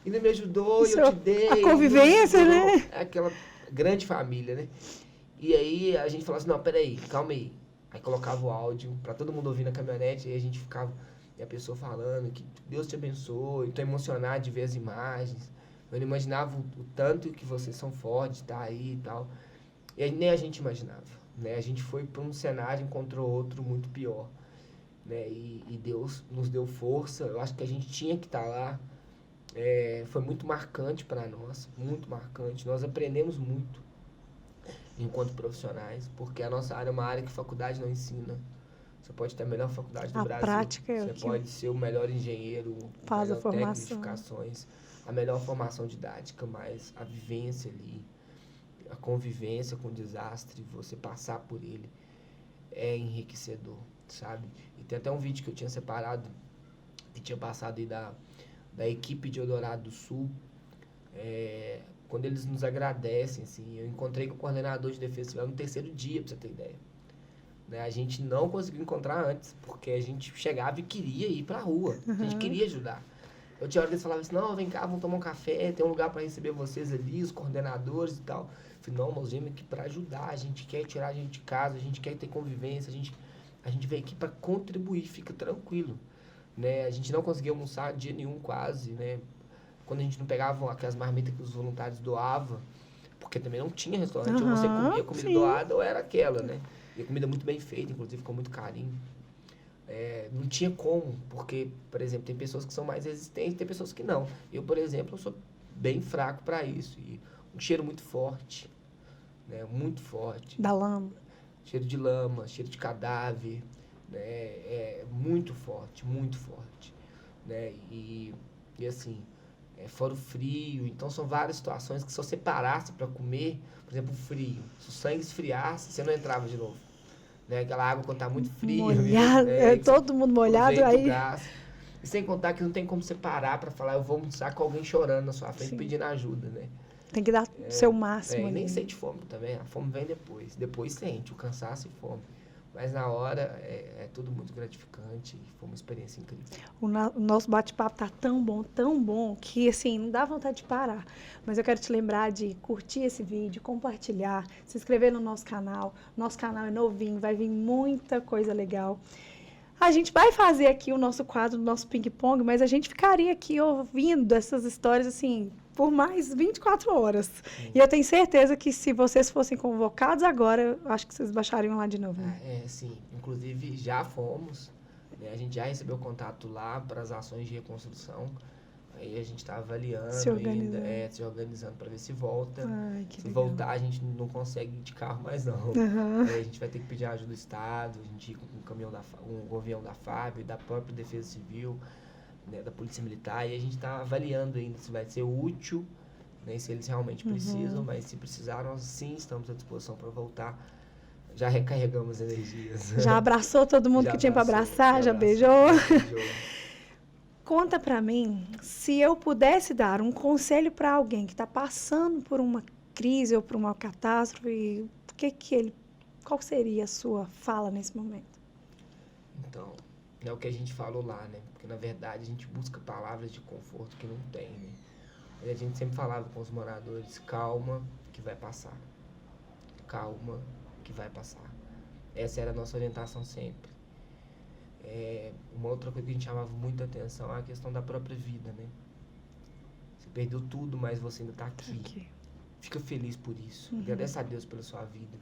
e não me ajudou, Isso e eu te dei. a convivência, né? É aquela grande família, né? E aí a gente falava assim, não, peraí, calma aí. Aí colocava o áudio pra todo mundo ouvir na caminhonete, e a gente ficava, e a pessoa falando que Deus te abençoe, tô emocionado de ver as imagens. Eu não imaginava o tanto que vocês são fortes, tá aí e tal. E aí, nem a gente imaginava, né? A gente foi para um cenário e encontrou outro muito pior, né? E Deus nos deu força. Eu acho que a gente tinha que estar lá. Foi muito marcante para nós, muito marcante. Nós aprendemos muito enquanto profissionais, porque a nossa área é uma área que faculdade não ensina. Você pode ter a melhor faculdade do A Brasil. prática é o Você que pode ser o melhor engenheiro, faz a melhor técnico de formação. edificações, a melhor formação didática, mas a vivência ali, a convivência com o desastre, você passar por ele, é enriquecedor, sabe? E tem até um vídeo que eu tinha separado, que tinha passado aí da equipe de Eldorado do Sul, quando eles nos agradecem, assim, eu encontrei com o coordenador de defesa civil no 3º dia, pra você ter ideia. Né? A gente não conseguiu encontrar antes, porque a gente chegava e queria ir pra rua, a gente queria ajudar. Eu tinha hora que eles falavam assim, não, vem cá, vamos tomar um café, tem um lugar para receber vocês ali, os coordenadores e tal. Eu falei, não, nós viemos aqui para ajudar, a gente quer tirar a gente de casa, a gente quer ter convivência, a gente veio aqui para contribuir, fica tranquilo. Né? A gente não conseguia almoçar dia nenhum quase, né? Quando a gente não pegava aquelas marmitas que os voluntários doavam, porque também não tinha restaurante, ou você comia comida doada ou era aquela, né? E a comida muito bem feita, inclusive com muito carinho. Não tinha como, porque, por exemplo, tem pessoas que são mais resistentes, tem pessoas que não. Eu, por exemplo, eu sou bem fraco para isso. E um cheiro muito forte, né? Muito forte. Da lama. Cheiro de lama, cheiro de cadáver, né? Muito forte, né? E assim, fora o frio. Então, são várias situações que se você parasse para comer, por exemplo, o frio, se o sangue esfriasse, você não entrava de novo. Né? Aquela água, quando tá muito fria, Molhado, todo mundo molhado, aí... E sem contar que não tem como você parar para falar, eu vou almoçar com alguém chorando na sua frente, Sim. pedindo ajuda, né? Tem que dar o seu máximo. E nem ali. sente fome também, a fome vem depois. Depois sente o cansaço e fome. Mas na hora é tudo muito gratificante e foi uma experiência incrível. O nosso bate-papo tá tão bom, que assim, não dá vontade de parar. Mas eu quero te lembrar de curtir esse vídeo, compartilhar, se inscrever no nosso canal. Nosso canal é novinho, vai vir muita coisa legal. A gente vai fazer aqui o nosso quadro, o nosso ping-pong, mas a gente ficaria aqui ouvindo essas histórias, assim, por mais 24 horas. Sim. E eu tenho certeza que se vocês fossem convocados agora, eu acho que vocês baixariam lá de novo. Né? Sim. Inclusive, já fomos. Né? A gente já recebeu contato lá para as ações de reconstrução. Aí a gente está avaliando, se organizando para ver se volta. Ai, se legal. Voltar, a gente não consegue ir de carro mais não. Aí a gente vai ter que pedir ajuda do Estado, a gente ir com um governo da FAB, da própria Defesa Civil, né, da Polícia Militar, e a gente está avaliando ainda se vai ser útil, né, se eles realmente precisam, mas se precisar, nós sim estamos à disposição para voltar. Já recarregamos energias. Já abraçou todo mundo que tinha para abraçar, já beijou. Conta para mim, se eu pudesse dar um conselho para alguém que está passando por uma crise ou por uma catástrofe, qual seria a sua fala nesse momento? Então, é o que a gente falou lá, né? Porque, na verdade, a gente busca palavras de conforto que não tem, né? E a gente sempre falava com os moradores, calma, que vai passar. Calma, que vai passar. Essa era a nossa orientação sempre. Uma outra coisa que a gente chamava muita atenção é a questão da própria vida, né? Você perdeu tudo, mas você ainda está aqui. Fica feliz por isso. Agradece a Deus pela sua vida.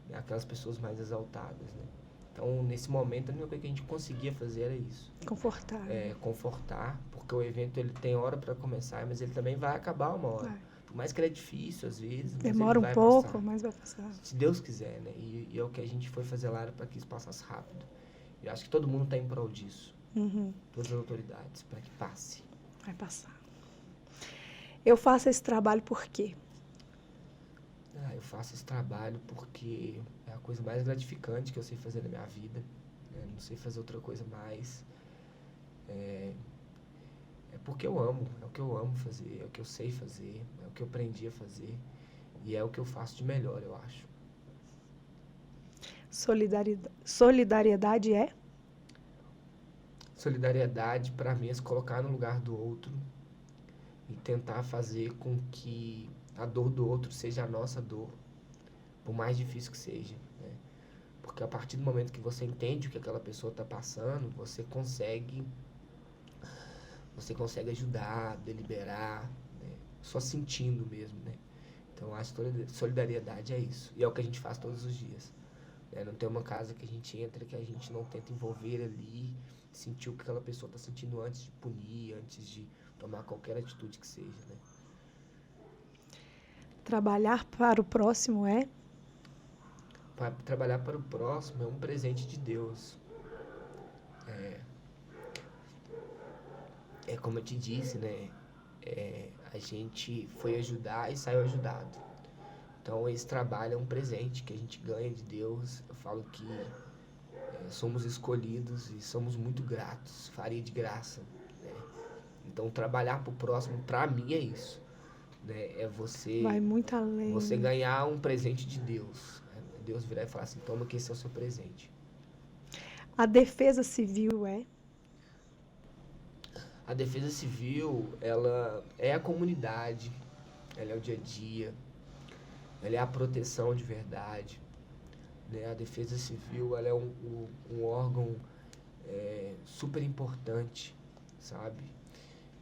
Né? Aquelas pessoas mais exaltadas, né? Então, nesse momento, a única coisa que a gente conseguia fazer era isso. Confortar. Confortar, porque o evento ele tem hora para começar, mas ele também vai acabar uma hora. Por mais que ele é difícil, às vezes. Demora um pouco, mas vai passar. Se Deus quiser, né? E é o que a gente foi fazer lá para que isso passasse rápido. Eu acho que todo mundo está em prol disso. Todas as autoridades, para que passe. Vai passar. Eu faço esse trabalho por quê? Eu faço esse trabalho porque é a coisa mais gratificante que eu sei fazer na minha vida. Eu não sei fazer outra coisa mais. É porque eu amo. É o que eu amo fazer, é o que eu sei fazer, é o que eu aprendi a fazer. E é o que eu faço de melhor, eu acho. Solidariedade é? Solidariedade, para mim, é se colocar no lugar do outro e tentar fazer com que a dor do outro seja a nossa dor, por mais difícil que seja. Né? Porque a partir do momento que você entende o que aquela pessoa está passando, você consegue ajudar, deliberar, né? Só sentindo mesmo. Né? Então, a solidariedade é isso. E é o que a gente faz todos os dias. Não tem uma casa que a gente entra que a gente não tenta envolver ali, sentir o que aquela pessoa está sentindo antes de punir, antes de tomar qualquer atitude que seja. Né? Trabalhar para o próximo é? Trabalhar para o próximo é um presente de Deus. Como eu te disse, né? A gente foi ajudar e saiu ajudado. Então, esse trabalho é um presente que a gente ganha de Deus. Eu falo que somos escolhidos e somos muito gratos. Faria de graça. Né? Então, trabalhar para o próximo, para mim, é isso. Né? É você... Vai muito além. Você ganhar um presente de Deus. Deus virar e falar assim, toma que esse é o seu presente. A defesa civil é? A defesa civil, ela é a comunidade. Ela é o dia a dia. Ela é a proteção de verdade, né? A defesa civil, ela é um órgão super importante, sabe?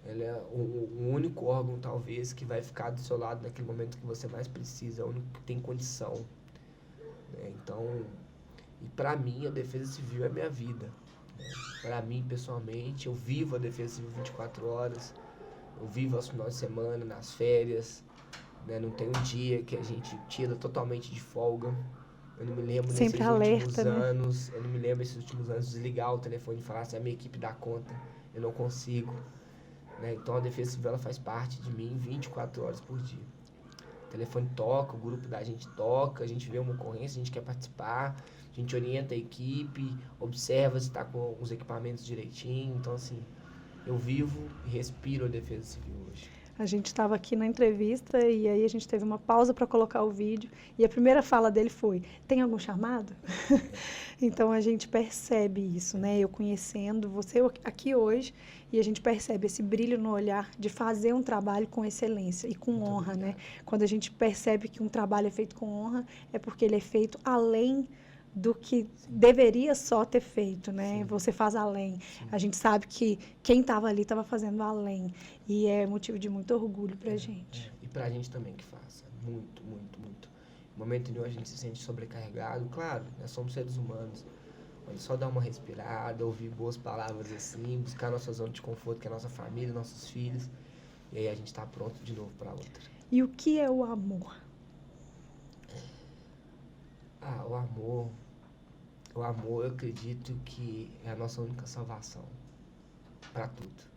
Ela é o único órgão, talvez, que vai ficar do seu lado naquele momento que você mais precisa, é o único que tem condição. Né? Então, e para mim, a defesa civil é minha vida. Né? Para mim, pessoalmente, eu vivo a defesa civil 24 horas, eu vivo aos finais de semana, nas férias. Né? Não tem um dia que a gente tira totalmente de folga. Eu não me lembro sempre alerta, anos, eu não me lembro nesses últimos anos desligar o telefone e falar assim, a minha equipe dá conta, eu não consigo. né? Então a Defesa Civil ela faz parte de mim 24 horas por dia. O telefone toca, o grupo da gente toca, a gente vê uma ocorrência, a gente quer participar, a gente orienta a equipe, observa se está com os equipamentos direitinho. Então, assim, eu vivo e respiro a Defesa Civil hoje. A gente estava aqui na entrevista e aí a gente teve uma pausa para colocar o vídeo e a primeira fala dele foi: tem algum chamado? Então a gente percebe isso, né? Eu conhecendo você aqui hoje e a gente percebe esse brilho no olhar de fazer um trabalho com excelência e com Muito honra, obrigado. né? Quando a gente percebe que um trabalho é feito com honra, é porque ele é feito além do que deveria só ter feito, né? Sim. Você faz além. Sim. A gente sabe que quem estava ali estava fazendo além. E é motivo de muito orgulho pra gente. E pra gente também que faça. Muito, muito, muito. No momento nenhum a gente se sente sobrecarregado. Claro, nós somos seres humanos. Mas só dar uma respirada, ouvir boas palavras assim, buscar nossa zona de conforto, que é a nossa família, nossos filhos. E aí a gente tá pronto de novo pra outra. E o que é o amor? O amor. O amor, eu acredito que é a nossa única salvação para tudo.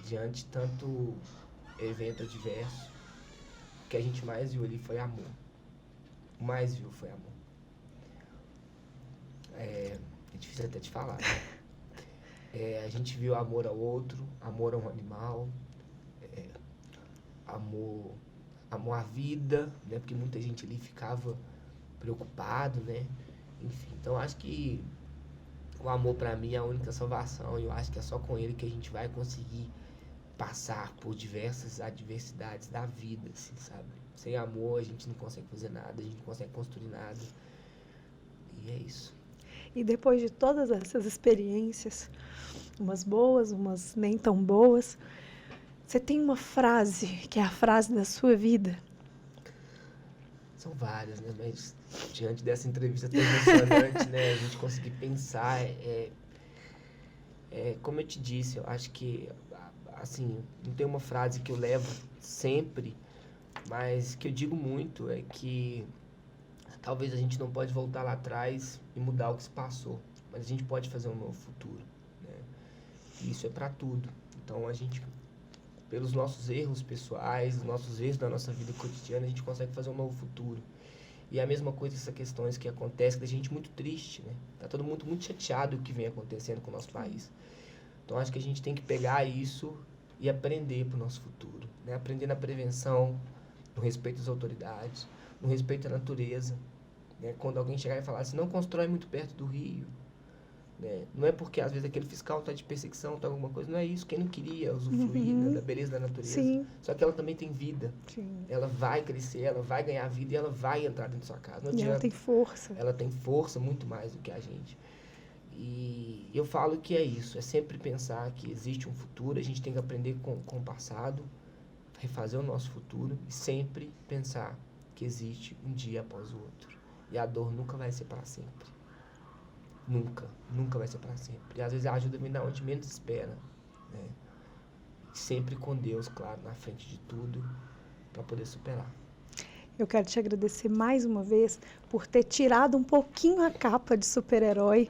Diante de tanto evento adverso, o que a gente mais viu ali foi amor. O mais viu foi amor. É difícil até de falar, né? A gente viu amor ao outro, amor a um animal, amor à vida, né? Porque muita gente ali ficava preocupado, né? Enfim, então acho que o amor pra mim é a única salvação e eu acho que é só com ele que a gente vai conseguir passar por diversas adversidades da vida, assim, sabe? Sem amor a gente não consegue fazer nada, a gente não consegue construir nada. E é isso. E depois de todas essas experiências, umas boas, umas nem tão boas, você tem uma frase que é a frase da sua vida? São várias, né? Mas diante dessa entrevista tão emocionante, né? A gente conseguir pensar, como eu te disse, eu acho que, assim, não tem uma frase que eu levo sempre, mas que eu digo muito é que talvez a gente não pode voltar lá atrás e mudar o que se passou, mas a gente pode fazer um novo futuro, né? E isso é para tudo. Então a gente, pelos nossos erros pessoais, os nossos erros da nossa vida cotidiana, a gente consegue fazer um novo futuro. E a mesma coisa essas questões que acontecem, da gente muito triste, né? Tá todo mundo muito chateado com o que vem acontecendo com o nosso país. Então acho que a gente tem que pegar isso e aprender pro nosso futuro, né? Aprender na prevenção, no respeito às autoridades, no respeito à natureza, né? Quando alguém chegar e falar assim, não constrói muito perto do rio, né? Não é porque às vezes aquele fiscal está de perseguição, tá alguma coisa, não é isso. Quem não queria usufruir, né, da beleza da natureza. Sim. Só que ela também tem vida. Sim. Ela vai crescer, ela vai ganhar vida e ela vai entrar dentro da sua casa. Não E adianta. ela tem força. Ela tem força muito mais do que a gente. E eu falo que é isso, é sempre pensar que existe um futuro, a gente tem que aprender com o passado, refazer o nosso futuro e sempre pensar que existe um dia após o outro. E a dor nunca vai ser para sempre. Nunca vai ser para sempre. E às vezes a ajuda vem da onde menos espera, né? Sempre com Deus, claro, na frente de tudo, para poder superar. Eu quero te agradecer mais uma vez por ter tirado um pouquinho a capa de super-herói,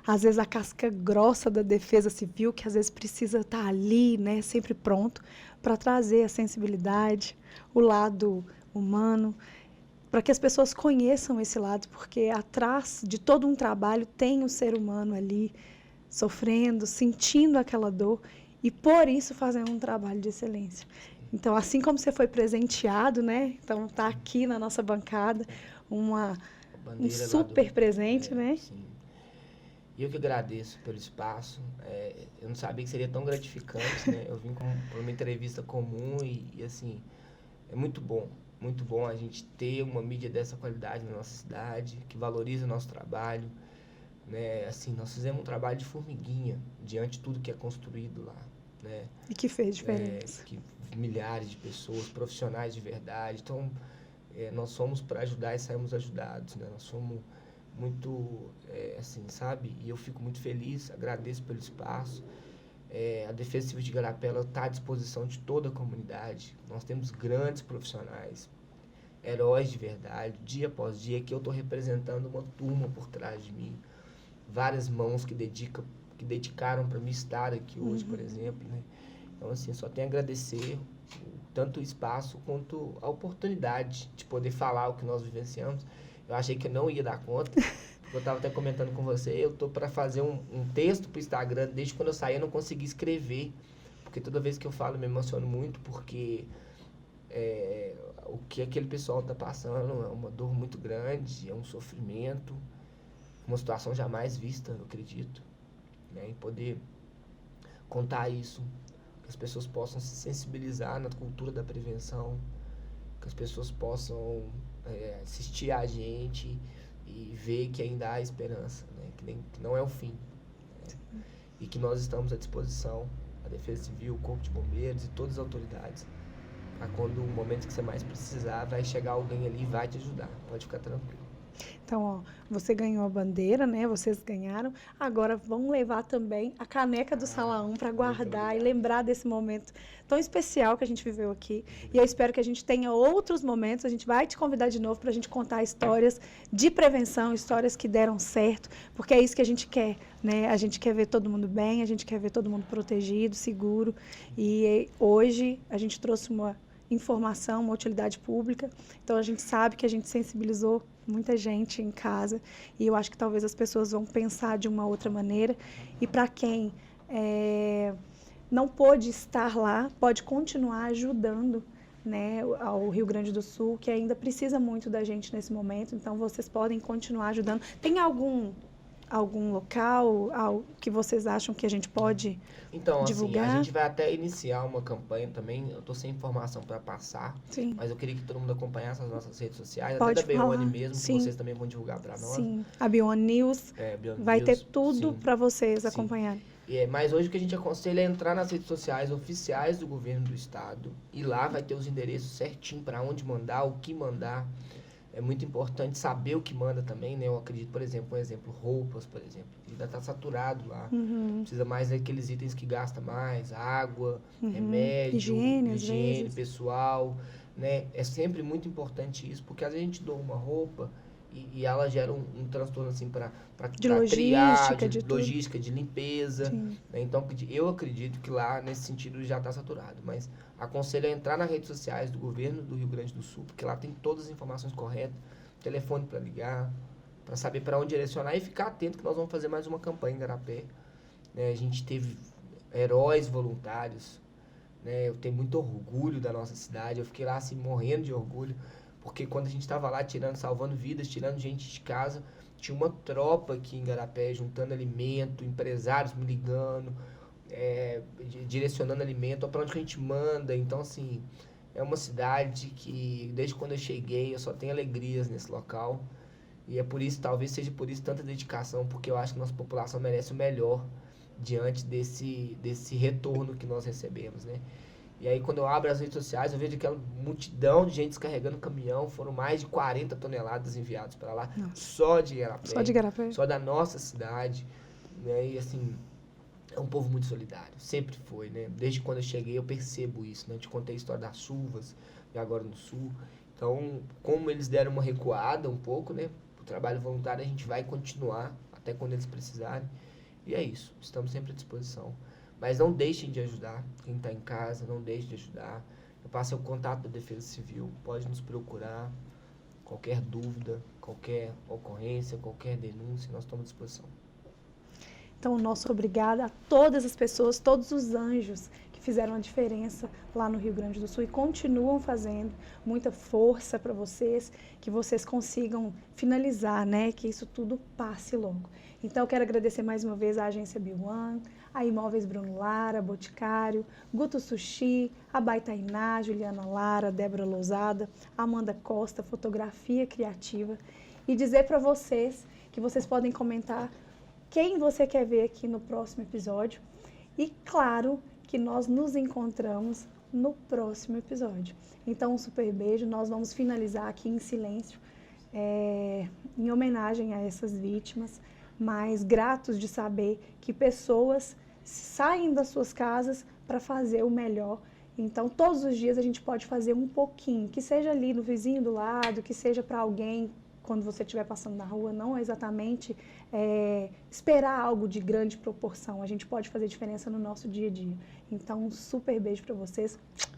às vezes a casca grossa da Defesa Civil, que às vezes precisa estar ali, né, sempre pronto, para trazer a sensibilidade, o lado humano, para que as pessoas conheçam esse lado, porque atrás de todo um trabalho tem um ser humano ali, sofrendo, sentindo aquela dor, e por isso fazendo um trabalho de excelência. Então, assim como você foi presenteado, né? Então, está aqui na nossa bancada um super presente, né? Sim. E eu que agradeço pelo espaço. Eu não sabia que seria tão gratificante, né? Eu vim por uma entrevista comum e, assim, é muito bom a gente ter uma mídia dessa qualidade na nossa cidade, que valoriza o nosso trabalho, né? Assim, nós fizemos um trabalho de formiguinha diante de tudo que é construído lá, né? E que fez diferença. Que milhares de pessoas, profissionais de verdade. Então, nós somos para ajudar e saímos ajudados, né? Nós somos muito, assim, sabe? E eu fico muito feliz, agradeço pelo espaço. A Defesa Civil de Igarapé está à disposição de toda a comunidade. Nós temos grandes profissionais, heróis de verdade, dia após dia, que eu estou representando uma turma por trás de mim. Várias mãos que dedicaram para mim estar aqui hoje, por exemplo, né? Então, assim, só tenho a agradecer tanto o espaço quanto a oportunidade de poder falar o que nós vivenciamos. Eu achei que eu não ia dar conta, porque eu estava até comentando com você, eu tô para fazer um texto para o Instagram, desde quando eu saí eu não consegui escrever, porque toda vez que eu falo eu me emociono muito, porque o que aquele pessoal está passando é uma dor muito grande, é um sofrimento, uma situação jamais vista, eu acredito, né? E poder contar isso, que as pessoas possam se sensibilizar na cultura da prevenção, que as pessoas possam assistir a gente e ver que ainda há esperança, né? Que não é o fim, né? E que nós estamos à disposição, a Defesa Civil, o Corpo de Bombeiros e todas as autoridades, para quando o momento que você mais precisar, vai chegar alguém ali e vai te ajudar, pode ficar tranquilo. Então, ó, você ganhou a bandeira, né? Vocês ganharam. Agora vão levar também a caneca do Sala 1 para guardar e lembrar desse momento tão especial que a gente viveu aqui. E eu espero que a gente tenha outros momentos. A gente vai te convidar de novo para a gente contar histórias de prevenção, histórias que deram certo, porque é isso que a gente quer, né? A gente quer ver todo mundo bem, a gente quer ver todo mundo protegido, seguro. E hoje a gente trouxe uma informação, uma utilidade pública. Então a gente sabe que a gente sensibilizou muita gente em casa e eu acho que talvez as pessoas vão pensar de uma outra maneira. E para quem não pôde estar lá, pode continuar ajudando, né, ao Rio Grande do Sul, que ainda precisa muito da gente nesse momento. Então vocês podem continuar ajudando. Tem algum local que vocês acham que a gente pode divulgar? Assim, a gente vai até iniciar uma campanha também, eu tô sem informação para passar, Sim. mas eu queria que todo mundo acompanhasse as nossas redes sociais, Pode até da falar. Bione mesmo, Sim. que vocês também vão divulgar para nós. Sim, a Bione News Bione vai News, ter tudo sim. para vocês Sim. acompanharem. Mas hoje o que a gente aconselha é entrar nas redes sociais oficiais do governo do estado, e lá vai ter os endereços certinho para onde mandar, o que mandar. É muito importante saber o que manda também, né? Eu acredito, por exemplo, roupas, por exemplo. Ainda está saturado lá. Precisa mais daqueles itens que gasta mais, água, remédio, Higiene, às higiene vezes. pessoal, né? É sempre muito importante isso, porque às vezes a gente doa uma roupa e ela gera um transtorno assim para logística, de logística, de limpeza, Sim. né? Então eu acredito que lá nesse sentido já está saturado, mas aconselho a entrar nas redes sociais do governo do Rio Grande do Sul, porque lá tem todas as informações corretas, telefone para ligar, para saber para onde direcionar e ficar atento que nós vamos fazer mais uma campanha em Igarapé, né? A gente teve heróis voluntários, né? Eu tenho muito orgulho da nossa cidade, eu fiquei lá assim morrendo de orgulho, porque quando a gente estava lá salvando vidas, tirando gente de casa, tinha uma tropa aqui em Igarapé juntando alimento, empresários me ligando, direcionando alimento para onde que a gente manda. Então, assim, é uma cidade que desde quando eu cheguei eu só tenho alegrias nesse local, e é por isso, talvez seja por isso tanta dedicação, porque eu acho que nossa população merece o melhor diante desse retorno que nós recebemos, né? E aí quando eu abro as redes sociais, eu vejo aquela multidão de gente descarregando caminhão, foram mais de 40 toneladas enviadas para lá, só de Igarapé, só da nossa cidade, né? E assim, é um povo muito solidário, sempre foi, né? Desde quando eu cheguei eu percebo isso, né? Eu te contei a história das chuvas, e agora no sul. Então, como eles deram uma recuada um pouco, né? O trabalho voluntário a gente vai continuar até quando eles precisarem. E é isso, estamos sempre à disposição. Mas não deixem de ajudar quem está em casa, não deixem de ajudar. Eu passei o contato da Defesa Civil, pode nos procurar. Qualquer dúvida, qualquer ocorrência, qualquer denúncia, nós estamos à disposição. Então, nosso obrigado a todas as pessoas, todos os anjos que fizeram a diferença lá no Rio Grande do Sul e continuam fazendo. Muita força para vocês, que vocês consigam finalizar, né? Que isso tudo passe logo. Então, eu quero agradecer mais uma vez à Agência B1, a Imóveis Bruno Lara, Boticário, Guto Sushi, a Baitainá, Juliana Lara, Débora Lousada, Amanda Costa, Fotografia Criativa. E dizer para vocês que vocês podem comentar quem você quer ver aqui no próximo episódio. E claro que nós nos encontramos no próximo episódio. Então, um super beijo. Nós vamos finalizar aqui em silêncio, em homenagem a essas vítimas, mas gratos de saber que pessoas saem das suas casas para fazer o melhor. Então, todos os dias a gente pode fazer um pouquinho, que seja ali no vizinho do lado, que seja para alguém quando você estiver passando na rua, não exatamente esperar algo de grande proporção. A gente pode fazer diferença no nosso dia a dia. Então, um super beijo para vocês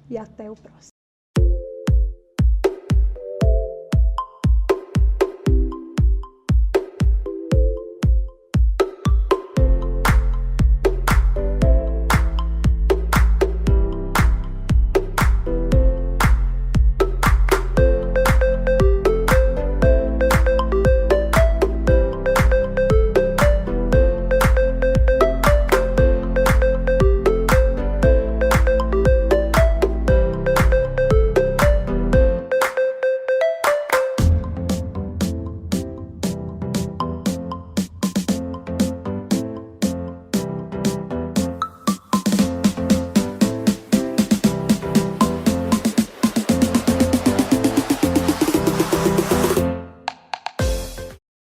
e até o próximo.